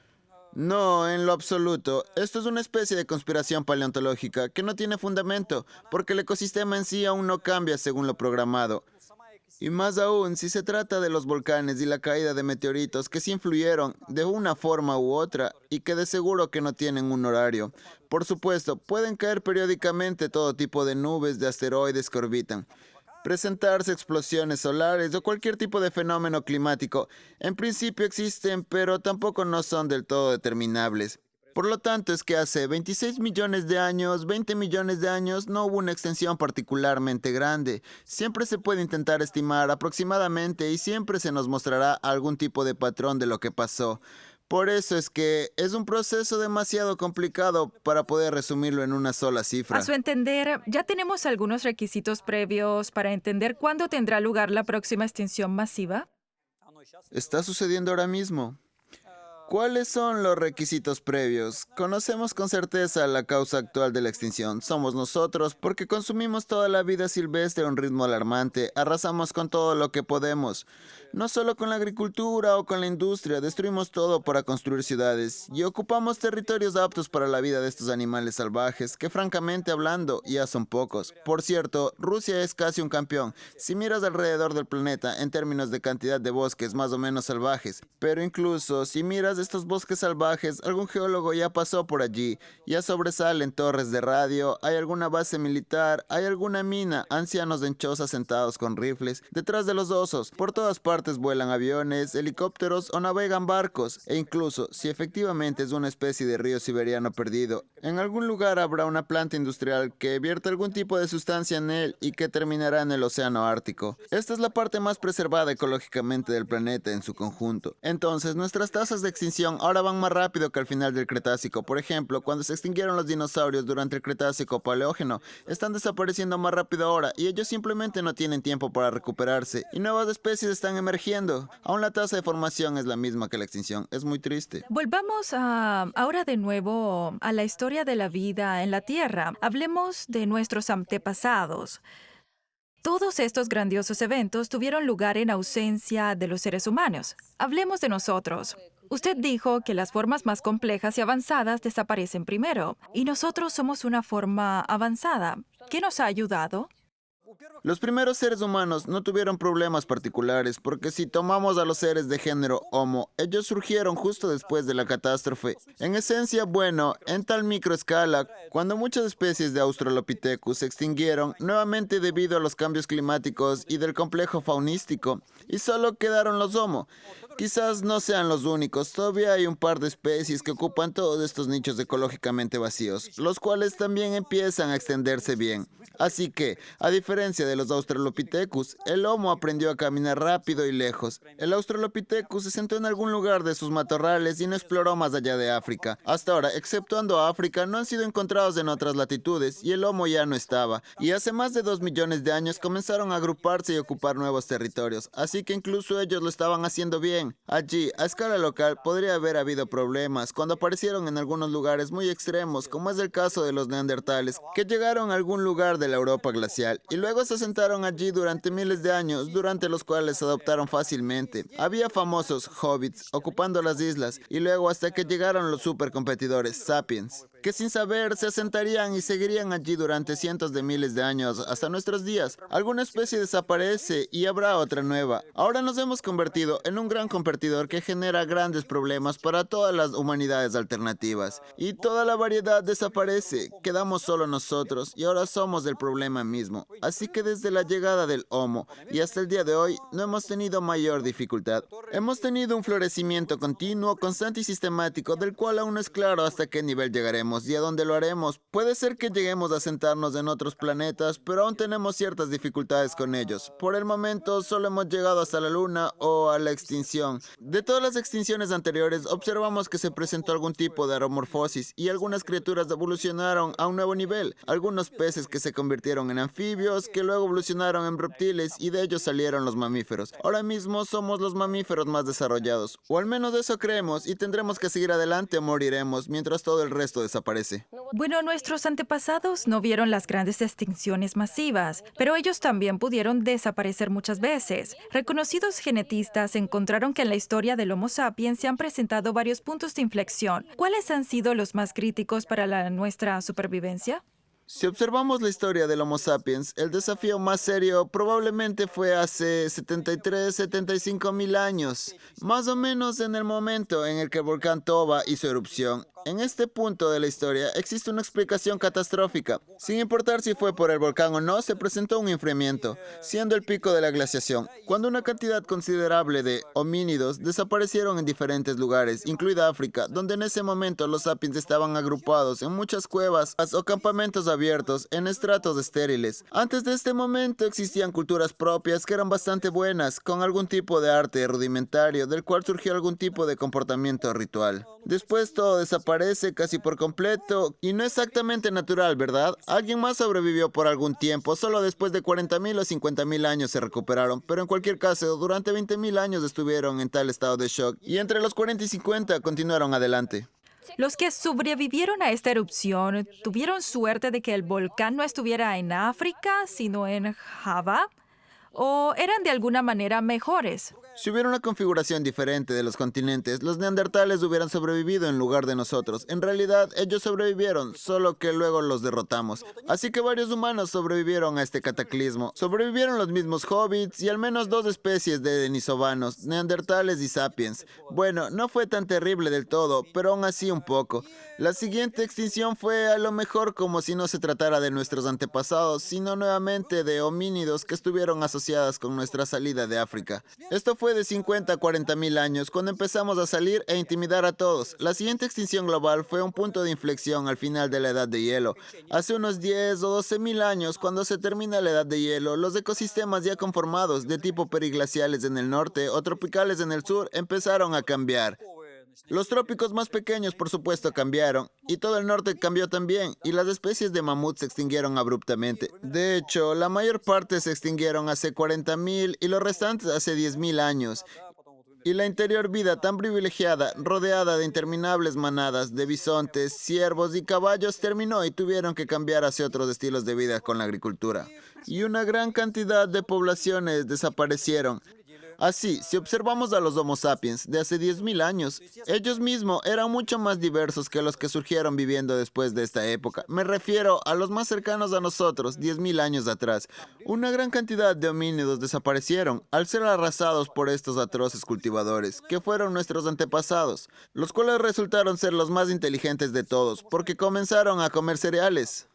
No, en lo absoluto. Esto es una especie de conspiración paleontológica que no tiene fundamento, porque el ecosistema en sí aún no cambia según lo programado. Y más aún, si se trata de los volcanes y la caída de meteoritos que sí influyeron de una forma u otra y que de seguro que no tienen un horario. Por supuesto, pueden caer periódicamente todo tipo de nubes de asteroides que orbitan, presentarse explosiones solares o cualquier tipo de fenómeno climático. En principio existen, pero tampoco no son del todo determinables. Por lo tanto, es que hace 26 millones de años, 20 millones de años, no hubo una extensión particularmente grande. Siempre se puede intentar estimar aproximadamente y siempre se nos mostrará algún tipo de patrón de lo que pasó. Por eso es que es un proceso demasiado complicado para poder resumirlo en una sola cifra. A su entender, ya tenemos algunos requisitos previos para entender cuándo tendrá lugar la próxima extinción masiva. Está sucediendo ahora mismo. ¿Cuáles son los requisitos previos? Conocemos con certeza la causa actual de la extinción. Somos nosotros, porque consumimos toda la vida silvestre a un ritmo alarmante. Arrasamos con todo lo que podemos. No solo con la agricultura o con la industria, destruimos todo para construir ciudades y ocupamos territorios aptos para la vida de estos animales salvajes, que francamente hablando ya son pocos. Por cierto, Rusia es casi un campeón. Si miras alrededor del planeta en términos de cantidad de bosques más o menos salvajes, pero incluso si miras estos bosques salvajes, algún geólogo ya pasó por allí, ya sobresalen torres de radio, hay alguna base militar, hay alguna mina, ancianos en chozas sentados con rifles, detrás de los osos, por todas partes vuelan aviones, helicópteros o navegan barcos, e incluso si efectivamente es una especie de río siberiano perdido, en algún lugar habrá una planta industrial que vierte algún tipo de sustancia en él y que terminará en el océano Ártico. Esta es la parte más preservada ecológicamente del planeta en su conjunto. Entonces, nuestras tasas de extinción ahora van más rápido que al final del Cretácico. Por ejemplo, cuando se extinguieron los dinosaurios durante el Cretácico Paleógeno, están desapareciendo más rápido ahora y ellos simplemente no tienen tiempo para recuperarse y nuevas especies están emergiendo. Aún la tasa de formación es la misma que la extinción. Es muy triste. Volvamos ahora de nuevo a la historia de la vida en la Tierra. Hablemos de nuestros antepasados. Todos estos grandiosos eventos tuvieron lugar en ausencia de los seres humanos. Hablemos de nosotros. Usted dijo que las formas más complejas y avanzadas desaparecen primero, y nosotros somos una forma avanzada. ¿Qué nos ha ayudado? Los primeros seres humanos no tuvieron problemas particulares porque si tomamos a los seres de género Homo, ellos surgieron justo después de la catástrofe. En esencia, bueno, en tal microescala, cuando muchas especies de Australopithecus se extinguieron nuevamente debido a los cambios climáticos y del complejo faunístico, y solo quedaron los Homo. Quizás no sean los únicos, todavía hay un par de especies que ocupan todos estos nichos ecológicamente vacíos, los cuales también empiezan a extenderse bien. Así que, a diferencia de los Australopithecus, el Homo aprendió a caminar rápido y lejos. El Australopithecus se sentó en algún lugar de sus matorrales y no exploró más allá de África. Hasta ahora, exceptuando a África, no han sido encontrados en otras latitudes y el Homo ya no estaba. Y hace más de 2 millones de años comenzaron a agruparse y ocupar nuevos territorios. Así que incluso ellos lo estaban haciendo bien. Allí, a escala local, podría haber habido problemas cuando aparecieron en algunos lugares muy extremos, como es el caso de los neandertales, que llegaron a algún lugar de la Europa glacial y luego se asentaron allí durante miles de años, durante los cuales se adoptaron fácilmente. Había famosos hobbits ocupando las islas y luego hasta que llegaron los supercompetidores sapiens, que sin saber se asentarían y seguirían allí durante cientos de miles de años hasta nuestros días. Alguna especie desaparece y habrá otra nueva. Ahora nos hemos convertido en un gran competidor que genera grandes problemas para todas las humanidades alternativas. Y toda la variedad desaparece. Quedamos solo nosotros y ahora somos el problema mismo. Así que desde la llegada del Homo y hasta el día de hoy no hemos tenido mayor dificultad. Hemos tenido un florecimiento continuo, constante y sistemático del cual aún no es claro hasta qué nivel llegaremos y a dónde lo haremos. Puede ser que lleguemos a sentarnos en otros planetas, pero aún tenemos ciertas dificultades con ellos. Por el momento solo hemos llegado hasta la Luna o a la extinción. De todas las extinciones anteriores, observamos que se presentó algún tipo de aeromorfosis y algunas criaturas evolucionaron a un nuevo nivel. Algunos peces que se convirtieron en anfibios, que luego evolucionaron en reptiles y de ellos salieron los mamíferos. Ahora mismo somos los mamíferos más desarrollados, o al menos eso creemos, y tendremos que seguir adelante o moriremos mientras todo el resto desaparece. Bueno, nuestros antepasados no vieron las grandes extinciones masivas, pero ellos también pudieron desaparecer muchas veces. Reconocidos genetistas encontraron que en la historia del Homo sapiens se han presentado varios puntos de inflexión. ¿Cuáles han sido los más críticos para nuestra supervivencia? Si observamos la historia del Homo sapiens, el desafío más serio probablemente fue hace 73, 75 mil años, más o menos en el momento en el que el volcán Toba hizo erupción. En este punto de la historia existe una explicación catastrófica. Sin importar si fue por el volcán o no, se presentó un enfriamiento, siendo el pico de la glaciación, cuando una cantidad considerable de homínidos desaparecieron en diferentes lugares, incluida África, donde en ese momento los sapiens estaban agrupados en muchas cuevas o campamentos abiertos en estratos estériles. Antes de este momento existían culturas propias que eran bastante buenas, con algún tipo de arte rudimentario, del cual surgió algún tipo de comportamiento ritual. Después todo desaparece casi por completo y no exactamente natural, ¿verdad? Alguien más sobrevivió por algún tiempo, solo después de 40.000 o 50.000 años se recuperaron, pero en cualquier caso, durante 20.000 años estuvieron en tal estado de shock y entre los 40 y 50 continuaron adelante. Los que sobrevivieron a esta erupción tuvieron suerte de que el volcán no estuviera en África, sino en Java, o eran de alguna manera mejores. Si hubiera una configuración diferente de los continentes, los neandertales hubieran sobrevivido en lugar de nosotros. En realidad, ellos sobrevivieron, solo que luego los derrotamos. Así que varios humanos sobrevivieron a este cataclismo. Sobrevivieron los mismos hobbits y al menos 2 especies de denisovanos, neandertales y sapiens. Bueno, no fue tan terrible del todo, pero aún así un poco. La siguiente extinción fue a lo mejor como si no se tratara de nuestros antepasados, sino nuevamente de homínidos que estuvieron asociadas con nuestra salida de África. Esto fue de 50 a 40 mil años, cuando empezamos a salir e intimidar a todos. La siguiente extinción global fue un punto de inflexión al final de la edad de hielo. Hace unos 10 o 12 mil años, cuando se termina la edad de hielo, los ecosistemas ya conformados, de tipo periglaciales en el norte o tropicales en el sur, empezaron a cambiar. Los trópicos más pequeños, por supuesto, cambiaron, y todo el norte cambió también, y las especies de mamut se extinguieron abruptamente. De hecho, la mayor parte se extinguieron hace 40.000 y los restantes hace 10.000 años. Y la interior vida tan privilegiada, rodeada de interminables manadas de bisontes, ciervos y caballos, terminó y tuvieron que cambiar hacia otros estilos de vida con la agricultura. Y una gran cantidad de poblaciones desaparecieron. Así, si observamos a los Homo sapiens de hace 10.000 años, ellos mismos eran mucho más diversos que los que surgieron viviendo después de esta época. Me refiero a los más cercanos a nosotros, 10.000 años atrás. Una gran cantidad de homínidos desaparecieron al ser arrasados por estos atroces cultivadores, que fueron nuestros antepasados, los cuales resultaron ser los más inteligentes de todos, porque comenzaron a comer cereales.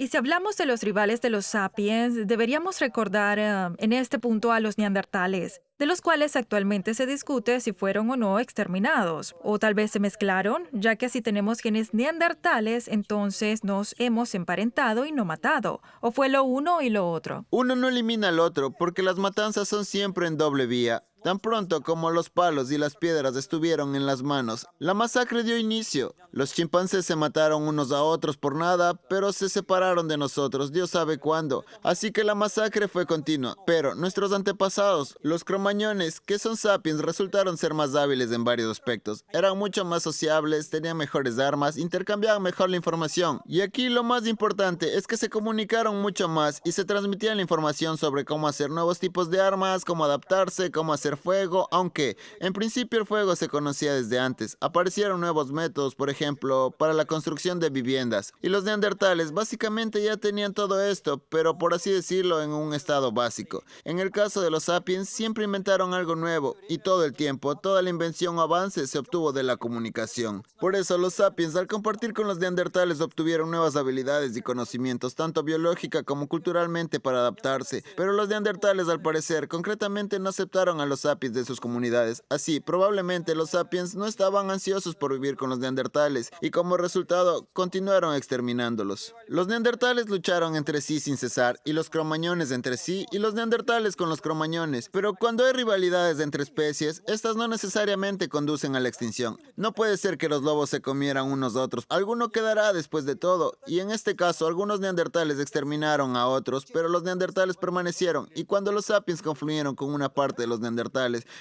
Y si hablamos de los rivales de los sapiens, deberíamos recordar en este punto a los neandertales, de los cuales actualmente se discute si fueron o no exterminados, o tal vez se mezclaron, ya que si tenemos genes neandertales, entonces nos hemos emparentado y no matado, o fue lo uno y lo otro. Uno no elimina al otro, porque las matanzas son siempre en doble vía. Tan pronto como los palos y las piedras estuvieron en las manos, la masacre dio inicio. Los chimpancés se mataron unos a otros por nada, pero se separaron de nosotros, Dios sabe cuándo. Así que la masacre fue continua. Pero nuestros antepasados, los cromañones, que son sapiens, resultaron ser más hábiles en varios aspectos. Eran mucho más sociables, tenían mejores armas, intercambiaban mejor la información. Y aquí lo más importante es que se comunicaron mucho más y se transmitían la información sobre cómo hacer nuevos tipos de armas, cómo adaptarse, cómo hacer fuego, aunque en principio el fuego se conocía desde antes. Aparecieron nuevos métodos, por ejemplo, para la construcción de viviendas. Y los neandertales básicamente ya tenían todo esto, pero por así decirlo, en un estado básico. En el caso de los sapiens, siempre inventaron algo nuevo, y todo el tiempo, toda la invención o avance se obtuvo de la comunicación. Por eso los sapiens, al compartir con los neandertales, obtuvieron nuevas habilidades y conocimientos, tanto biológica como culturalmente, para adaptarse. Pero los neandertales, al parecer, concretamente no aceptaron a los sapiens de sus comunidades. Así, probablemente los sapiens no estaban ansiosos por vivir con los neandertales y como resultado continuaron exterminándolos. Los neandertales lucharon entre sí sin cesar y los cromañones entre sí y los neandertales con los cromañones. Pero cuando hay rivalidades entre especies, estas no necesariamente conducen a la extinción. No puede ser que los lobos se comieran unos a otros. Alguno quedará después de todo. Y en este caso, algunos neandertales exterminaron a otros, pero los neandertales permanecieron. Y cuando los sapiens confluyeron con una parte de los neandertales,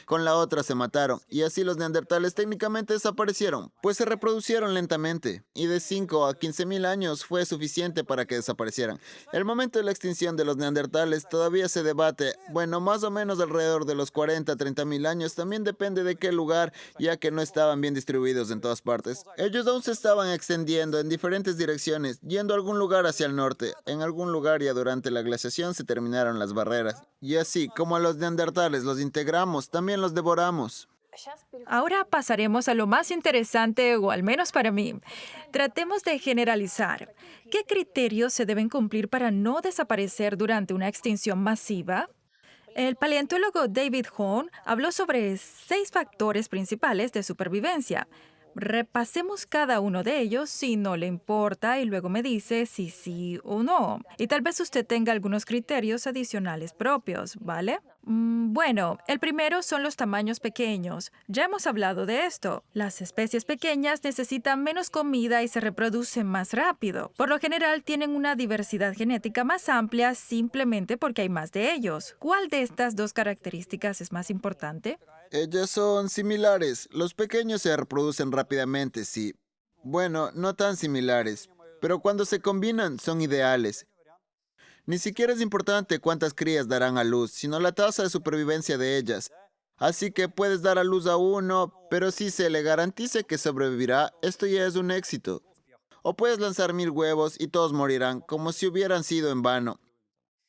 con la otra se mataron, y así los neandertales técnicamente desaparecieron, pues se reproducieron lentamente, y de 5 a 15.000 años fue suficiente para que desaparecieran. El momento de la extinción de los neandertales todavía se debate, bueno, más o menos alrededor de los 40 a 30.000 años, también depende de qué lugar, ya que no estaban bien distribuidos en todas partes. Ellos aún se estaban extendiendo en diferentes direcciones, yendo a algún lugar hacia el norte, en algún lugar ya durante la glaciación se terminaron las barreras, y así como a los neandertales los integramos, también los devoramos. Ahora pasaremos a lo más interesante, o al menos para mí. Tratemos de generalizar. ¿Qué criterios se deben cumplir para no desaparecer durante una extinción masiva? El paleontólogo David Horn habló sobre 6 factores principales de supervivencia. Repasemos cada uno de ellos si no le importa y luego me dice si sí o no. Y tal vez usted tenga algunos criterios adicionales propios, ¿vale? Bueno, el primero son los tamaños pequeños. Ya hemos hablado de esto. Las especies pequeñas necesitan menos comida y se reproducen más rápido. Por lo general tienen una diversidad genética más amplia simplemente porque hay más de ellos. ¿Cuál de estas dos características es más importante? Ellas son similares. Los pequeños se reproducen rápidamente, sí. Bueno, no tan similares, pero cuando se combinan son ideales. Ni siquiera es importante cuántas crías darán a luz, sino la tasa de supervivencia de ellas. Así que puedes dar a luz a uno, pero si se le garantice que sobrevivirá, esto ya es un éxito. O puedes lanzar 1.000 huevos y todos morirán, como si hubieran sido en vano.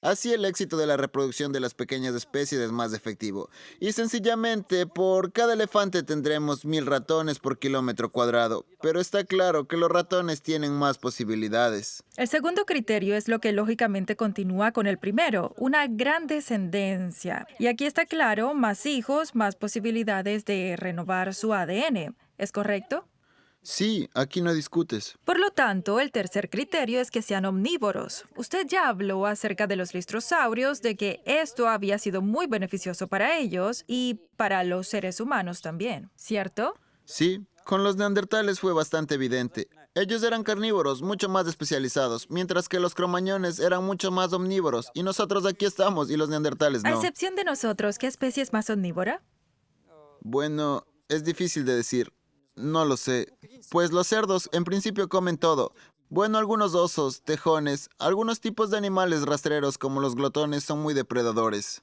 Así el éxito de la reproducción de las pequeñas especies es más efectivo. Y sencillamente, por cada elefante tendremos 1.000 ratones por kilómetro cuadrado. Pero está claro que los ratones tienen más posibilidades. El segundo criterio es lo que lógicamente continúa con el primero, una gran descendencia. Y aquí está claro, más hijos, más posibilidades de renovar su ADN. ¿Es correcto? Sí, aquí no discutes. Por lo tanto, el tercer criterio es que sean omnívoros. Usted ya habló acerca de los listrosaurios, de que esto había sido muy beneficioso para ellos y para los seres humanos también, ¿cierto? Sí, con los neandertales fue bastante evidente. Ellos eran carnívoros, mucho más especializados, mientras que los cromañones eran mucho más omnívoros, y nosotros aquí estamos y los neandertales A no. excepción de nosotros, ¿qué especie es más omnívora? Bueno, es difícil de decir. No lo sé. Pues los cerdos en principio comen todo. Bueno, algunos osos, tejones, algunos tipos de animales rastreros como los glotones son muy depredadores.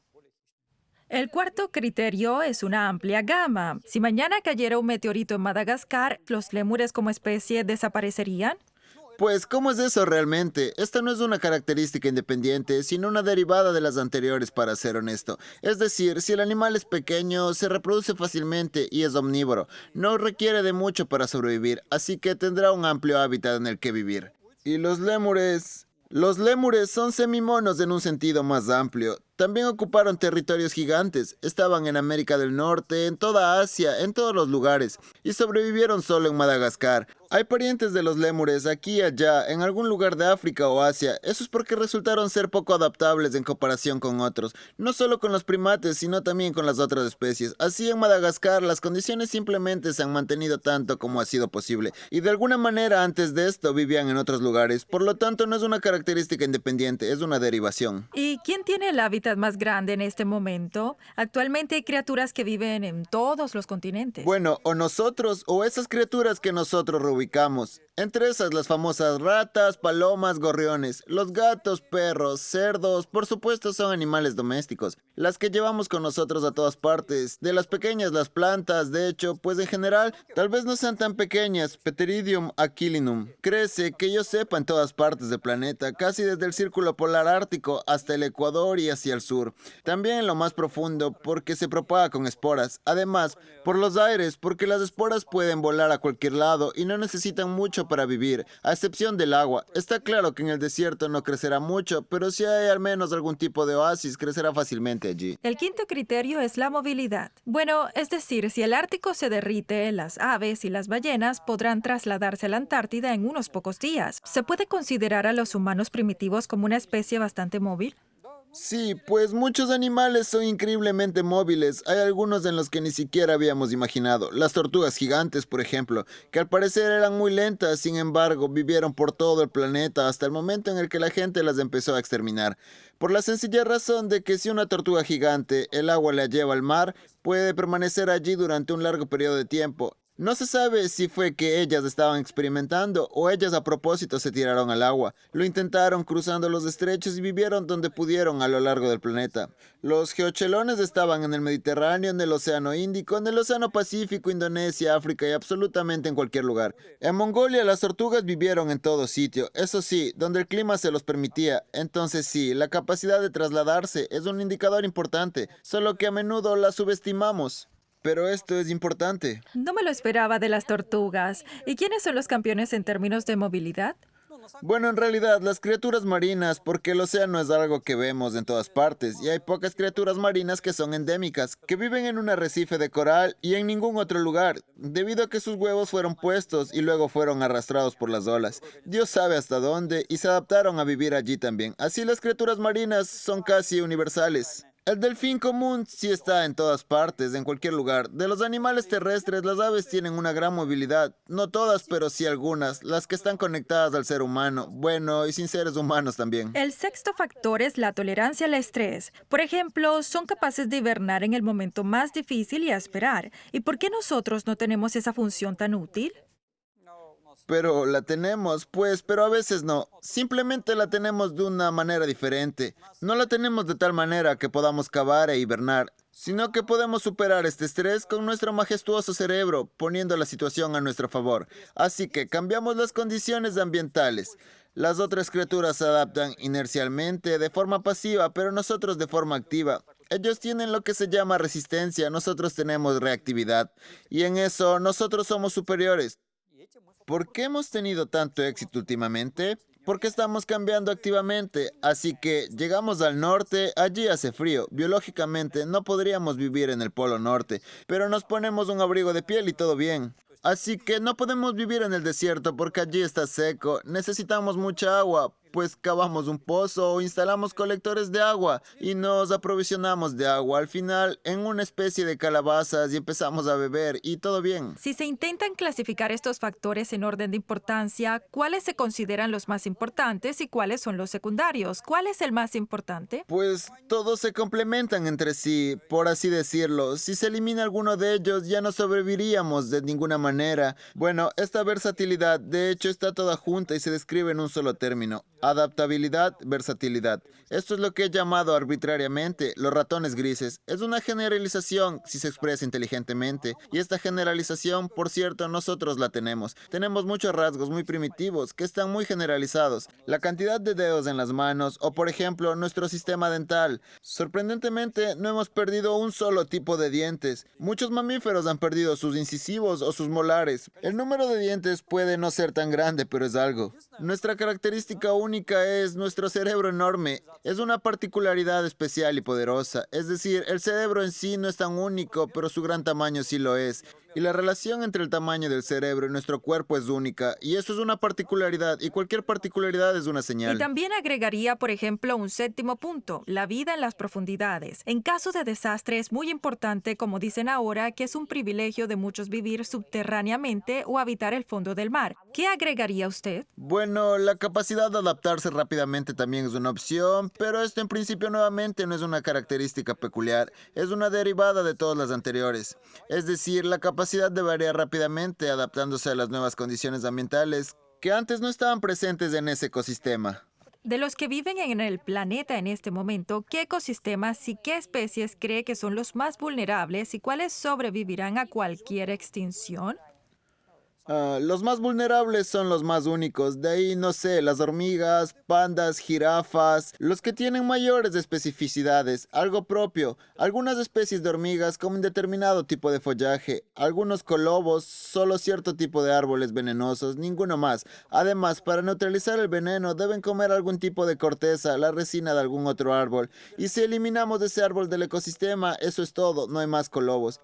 El cuarto criterio es una amplia gama. Si mañana cayera un meteorito en Madagascar, ¿los lémures como especie desaparecerían? Pues, ¿cómo es eso realmente? Esta no es una característica independiente, sino una derivada de las anteriores, para ser honesto. Es decir, si el animal es pequeño, se reproduce fácilmente y es omnívoro. No requiere de mucho para sobrevivir, así que tendrá un amplio hábitat en el que vivir. ¿Y los lémures? Los lémures son semimonos en un sentido más amplio. También ocuparon territorios gigantes, estaban en América del Norte, en toda Asia, en todos los lugares, y sobrevivieron solo en Madagascar. Hay parientes de los lémures aquí y allá, en algún lugar de África o Asia. Eso es porque resultaron ser poco adaptables en comparación con otros, no solo con los primates, sino también con las otras especies. Así en Madagascar las condiciones simplemente se han mantenido tanto como ha sido posible, y de alguna manera antes de esto vivían en otros lugares. Por lo tanto, no es una característica independiente, es una derivación. ¿Y quién tiene el hábitat más grande en este momento? Actualmente hay criaturas que viven en todos los continentes. Bueno, o nosotros o esas criaturas que nosotros reubicamos. Entre esas las famosas ratas, palomas, gorriones, los gatos, perros, cerdos, por supuesto son animales domésticos, las que llevamos con nosotros a todas partes, de las pequeñas las plantas, de hecho, pues en general, tal vez no sean tan pequeñas, Pteridium aquilinum, crece, que yo sepa, en todas partes del planeta, casi desde el círculo polar ártico hasta el Ecuador y hacia el sur, también en lo más profundo, porque se propaga con esporas, además, por los aires, porque las esporas pueden volar a cualquier lado y no necesitan mucho para vivir, a excepción del agua. Está claro que en el desierto no crecerá mucho, pero si hay al menos algún tipo de oasis, crecerá fácilmente allí. El quinto criterio es la movilidad. Bueno, es decir, si el Ártico se derrite, las aves y las ballenas podrán trasladarse a la Antártida en unos pocos días. ¿Se puede considerar a los humanos primitivos como una especie bastante móvil? Sí, pues muchos animales son increíblemente móviles. Hay algunos en los que ni siquiera habíamos imaginado. Las tortugas gigantes, por ejemplo, que al parecer eran muy lentas, sin embargo, vivieron por todo el planeta hasta el momento en el que la gente las empezó a exterminar. Por la sencilla razón de que si una tortuga gigante el agua la lleva al mar, puede permanecer allí durante un largo periodo de tiempo. No se sabe si fue que ellas estaban experimentando o ellas a propósito se tiraron al agua. Lo intentaron cruzando los estrechos y vivieron donde pudieron a lo largo del planeta. Los geochelones estaban en el Mediterráneo, en el Océano Índico, en el Océano Pacífico, Indonesia, África y absolutamente en cualquier lugar. En Mongolia las tortugas vivieron en todo sitio, eso sí, donde el clima se los permitía. Entonces sí, la capacidad de trasladarse es un indicador importante, solo que a menudo la subestimamos. Pero esto es importante. No me lo esperaba de las tortugas. ¿Y quiénes son los campeones en términos de movilidad? Bueno, en realidad, las criaturas marinas, porque el océano es algo que vemos en todas partes, y hay pocas criaturas marinas que son endémicas, que viven en un arrecife de coral y en ningún otro lugar, debido a que sus huevos fueron puestos y luego fueron arrastrados por las olas. Dios sabe hasta dónde, y se adaptaron a vivir allí también. Así las criaturas marinas son casi universales. El delfín común sí está en todas partes, en cualquier lugar. De los animales terrestres, las aves tienen una gran movilidad. No todas, pero sí algunas, las que están conectadas al ser humano. Bueno, y sin seres humanos también. El sexto factor es la tolerancia al estrés. Por ejemplo, son capaces de hibernar en el momento más difícil y a esperar. ¿Y por qué nosotros no tenemos esa función tan útil? Pero la tenemos, pues, pero a veces no. Simplemente la tenemos de una manera diferente. No la tenemos de tal manera que podamos cavar e hibernar, sino que podemos superar este estrés con nuestro majestuoso cerebro, poniendo la situación a nuestro favor. Así que cambiamos las condiciones ambientales. Las otras criaturas se adaptan inercialmente, de forma pasiva, pero nosotros de forma activa. Ellos tienen lo que se llama resistencia, nosotros tenemos reactividad. Y en eso nosotros somos superiores. ¿Por qué hemos tenido tanto éxito últimamente? Porque estamos cambiando activamente, así que llegamos al norte, allí hace frío. Biológicamente no podríamos vivir en el Polo Norte, pero nos ponemos un abrigo de piel y todo bien. Así que no podemos vivir en el desierto porque allí está seco, necesitamos mucha agua. pues cavamos un pozo o instalamos colectores de agua y nos aprovisionamos de agua. Al final, en una especie de calabazas y empezamos a beber y todo bien. Si se intentan clasificar estos factores en orden de importancia, ¿cuáles se consideran los más importantes y cuáles son los secundarios? ¿Cuál es el más importante? Pues todos se complementan entre sí, por así decirlo. Si se elimina alguno de ellos, ya no sobreviviríamos de ninguna manera. Bueno, esta versatilidad, de hecho, está toda junta y se describe en un solo término: adaptabilidad, versatilidad. Esto es lo que he llamado arbitrariamente los ratones grises. Es una generalización si se expresa inteligentemente. Y esta generalización, por cierto, nosotros la tenemos. Tenemos muchos rasgos muy primitivos que están muy generalizados. La cantidad de dedos en las manos o, por ejemplo, nuestro sistema dental. Sorprendentemente, no hemos perdido un solo tipo de dientes. Muchos mamíferos han perdido sus incisivos o sus molares. El número de dientes puede no ser tan grande, pero es algo. Nuestra característica única es nuestro cerebro enorme. Es una particularidad especial y poderosa. Es decir, el cerebro en sí no es tan único, pero su gran tamaño sí lo es. Y la relación entre el tamaño del cerebro y nuestro cuerpo es única. Y eso es una particularidad, y cualquier particularidad es una Y señal. también agregaría, por ejemplo, un séptimo punto: la vida en las profundidades. En caso de desastre es muy importante, como dicen ahora, que es un privilegio de muchos vivir subterráneamente o habitar el fondo del mar. ¿Qué agregaría usted? Bueno, la capacidad de adaptarse rápidamente también es una opción, pero esto en principio nuevamente no es una característica peculiar, es una derivada de todas las anteriores. Es decir, la capacidad de variar rápidamente adaptándose a las nuevas condiciones ambientales que antes no estaban presentes en ese ecosistema. De los que viven en el planeta en este momento, ¿qué ecosistemas y qué especies cree que son los más vulnerables y cuáles sobrevivirán a cualquier extinción? Los más vulnerables son los más únicos, de ahí no sé, las hormigas, pandas, jirafas, los que tienen mayores especificidades, algo propio. Algunas especies de hormigas comen determinado tipo de follaje, algunos colobos, solo cierto tipo de árboles venenosos, ninguno más. Además, para neutralizar el veneno deben comer algún tipo de corteza, la resina de algún otro árbol. Y si eliminamos ese árbol del ecosistema, eso es todo, no hay más colobos.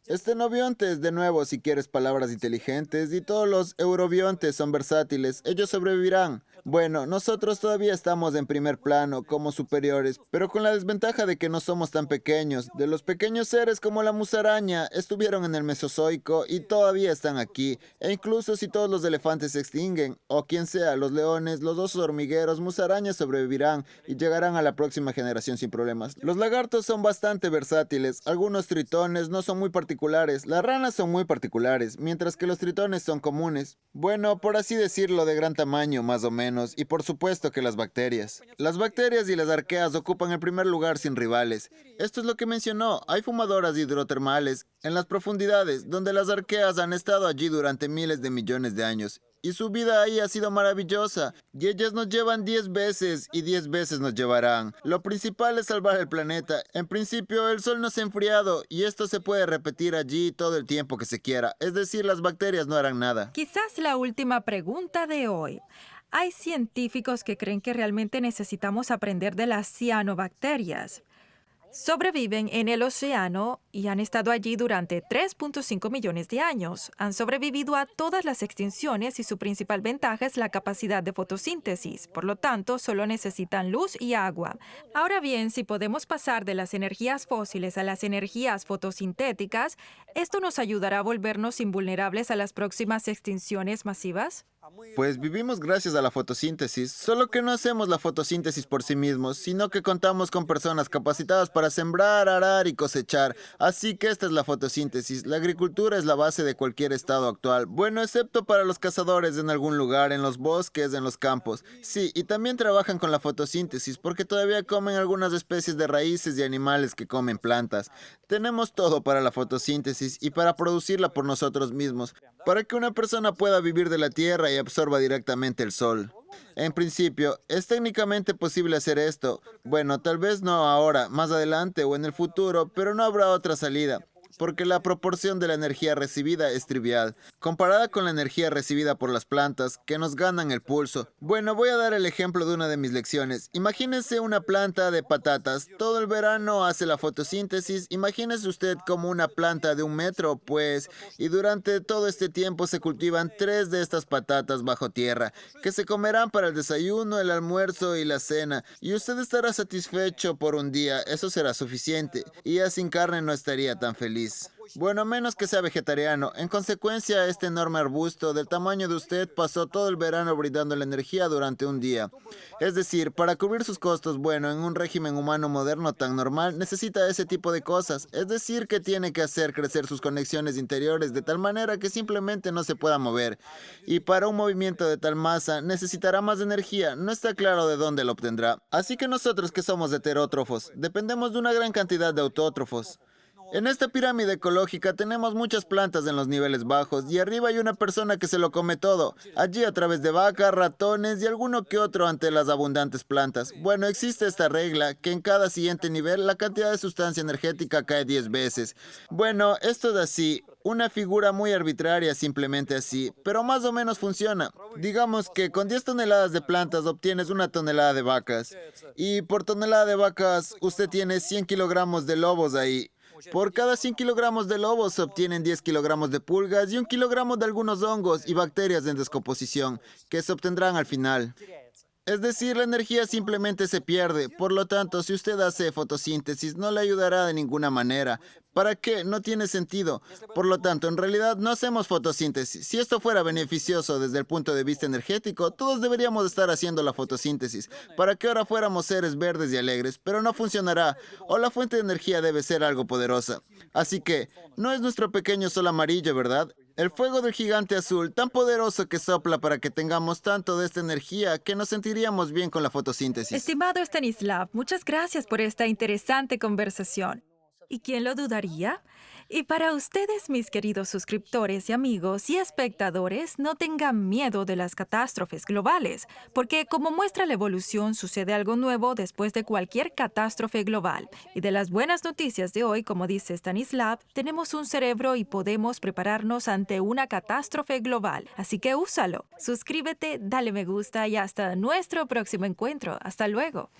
Estenobiontes, de nuevo, si quieres palabras inteligentes, y todos los eurobiontes son versátiles, ellos sobrevivirán. Bueno, nosotros todavía estamos en primer plano, como superiores, pero con la desventaja de que no somos tan pequeños. De los pequeños seres como la musaraña, estuvieron en el Mesozoico y todavía están aquí. E incluso si todos los elefantes se extinguen, o quien sea, los leones, los osos hormigueros, musarañas sobrevivirán y llegarán a la próxima generación sin problemas. Los lagartos son bastante versátiles, algunos tritones no son muy particulares, las ranas son muy particulares, mientras que los tritones son comunes. Bueno, por así decirlo, de gran tamaño, más o menos, y por supuesto que las bacterias. Las bacterias y las arqueas ocupan el primer lugar sin rivales. Esto es lo que mencionó, hay fumadoras hidrotermales en las profundidades, donde las arqueas han estado allí durante miles de millones de años. Y su vida ahí ha sido maravillosa. Y ellas nos llevan 10 veces y 10 veces nos llevarán. Lo principal es salvar el planeta. En principio, el sol no se ha enfriado y esto se puede repetir allí todo el tiempo que se quiera. Es decir, las bacterias no harán nada. Quizás la última pregunta de hoy. Hay científicos que creen que realmente necesitamos aprender de las cianobacterias. Sobreviven en el océano y han estado allí durante 3.5 millones de años. Han sobrevivido a todas las extinciones y su principal ventaja es la capacidad de fotosíntesis. Por lo tanto, solo necesitan luz y agua. Ahora bien, si podemos pasar de las energías fósiles a las energías fotosintéticas, ¿esto nos ayudará a volvernos invulnerables a las próximas extinciones masivas? Pues vivimos gracias a la fotosíntesis, solo que no hacemos la fotosíntesis por sí mismos, sino que contamos con personas capacitadas para sembrar, arar y cosechar. Así que esta es la fotosíntesis. La agricultura es la base de cualquier estado actual, bueno, excepto para los cazadores en algún lugar, en los bosques, en los campos. Sí, y también trabajan con la fotosíntesis porque todavía comen algunas especies de raíces y animales que comen plantas. Tenemos todo para la fotosíntesis y para producirla por nosotros mismos, para que una persona pueda vivir de la tierra y absorba directamente el sol. En principio, es técnicamente posible hacer esto. Bueno, tal vez no ahora, más adelante o en el futuro, pero no habrá otra salida. porque la proporción de la energía recibida es trivial, comparada con la energía recibida por las plantas, que nos ganan el pulso. Bueno, voy a dar el ejemplo de una de mis lecciones. Imagínese una planta de patatas. Todo el verano hace la fotosíntesis. Imagínese usted como una planta de 1 metro, pues, y durante todo este tiempo se cultivan 3 de estas patatas bajo tierra, que se comerán para el desayuno, el almuerzo y la cena, y usted estará satisfecho por un día. Eso será suficiente, y ya sin carne no estaría tan feliz. Bueno, a menos que sea vegetariano. En consecuencia, este enorme arbusto del tamaño de usted pasó todo el verano brindando la energía durante un día. Es decir, para cubrir sus costos, bueno, en un régimen humano moderno tan normal, necesita ese tipo de cosas. Es decir, que tiene que hacer crecer sus conexiones interiores de tal manera que simplemente no se pueda mover. Y para un movimiento de tal masa, necesitará más energía. No está claro de dónde lo obtendrá. Así que nosotros que somos heterótrofos, dependemos de una gran cantidad de autótrofos. En esta pirámide ecológica tenemos muchas plantas en los niveles bajos y arriba hay una persona que se lo come todo, allí a través de vacas, ratones y alguno que otro ante las abundantes plantas. Bueno, existe esta regla que en cada siguiente nivel la cantidad de sustancia energética cae 10 veces. Bueno, esto es así, una figura muy arbitraria, simplemente así, pero más o menos funciona. Digamos que con 10 toneladas de plantas obtienes 1 tonelada de vacas y por tonelada de vacas usted tiene 100 kilogramos de lobos ahí. Por cada 100 kilogramos de lobos se obtienen 10 kilogramos de pulgas y 1 kilogramo de algunos hongos y bacterias en descomposición, que se obtendrán al final. Es decir, la energía simplemente se pierde. Por lo tanto, si usted hace fotosíntesis, no le ayudará de ninguna manera. ¿Para qué? No tiene sentido. Por lo tanto, en realidad no hacemos fotosíntesis. Si esto fuera beneficioso desde el punto de vista energético, todos deberíamos estar haciendo la fotosíntesis, para que ahora fuéramos seres verdes y alegres, pero no funcionará, o la fuente de energía debe ser algo poderosa. Así que, no es nuestro pequeño sol amarillo, ¿verdad? El fuego del gigante azul, tan poderoso que sopla para que tengamos tanto de esta energía que nos sentiríamos bien con la fotosíntesis. Estimado Stanislav, muchas gracias por esta interesante conversación. ¿Y quién lo dudaría? Y para ustedes, mis queridos suscriptores y amigos y espectadores, no tengan miedo de las catástrofes globales, porque como muestra la evolución, sucede algo nuevo después de cualquier catástrofe global. Y de las buenas noticias de hoy, como dice Stanislav, tenemos un cerebro y podemos prepararnos ante una catástrofe global. Así que úsalo. Suscríbete, dale me gusta y hasta nuestro próximo encuentro. Hasta luego.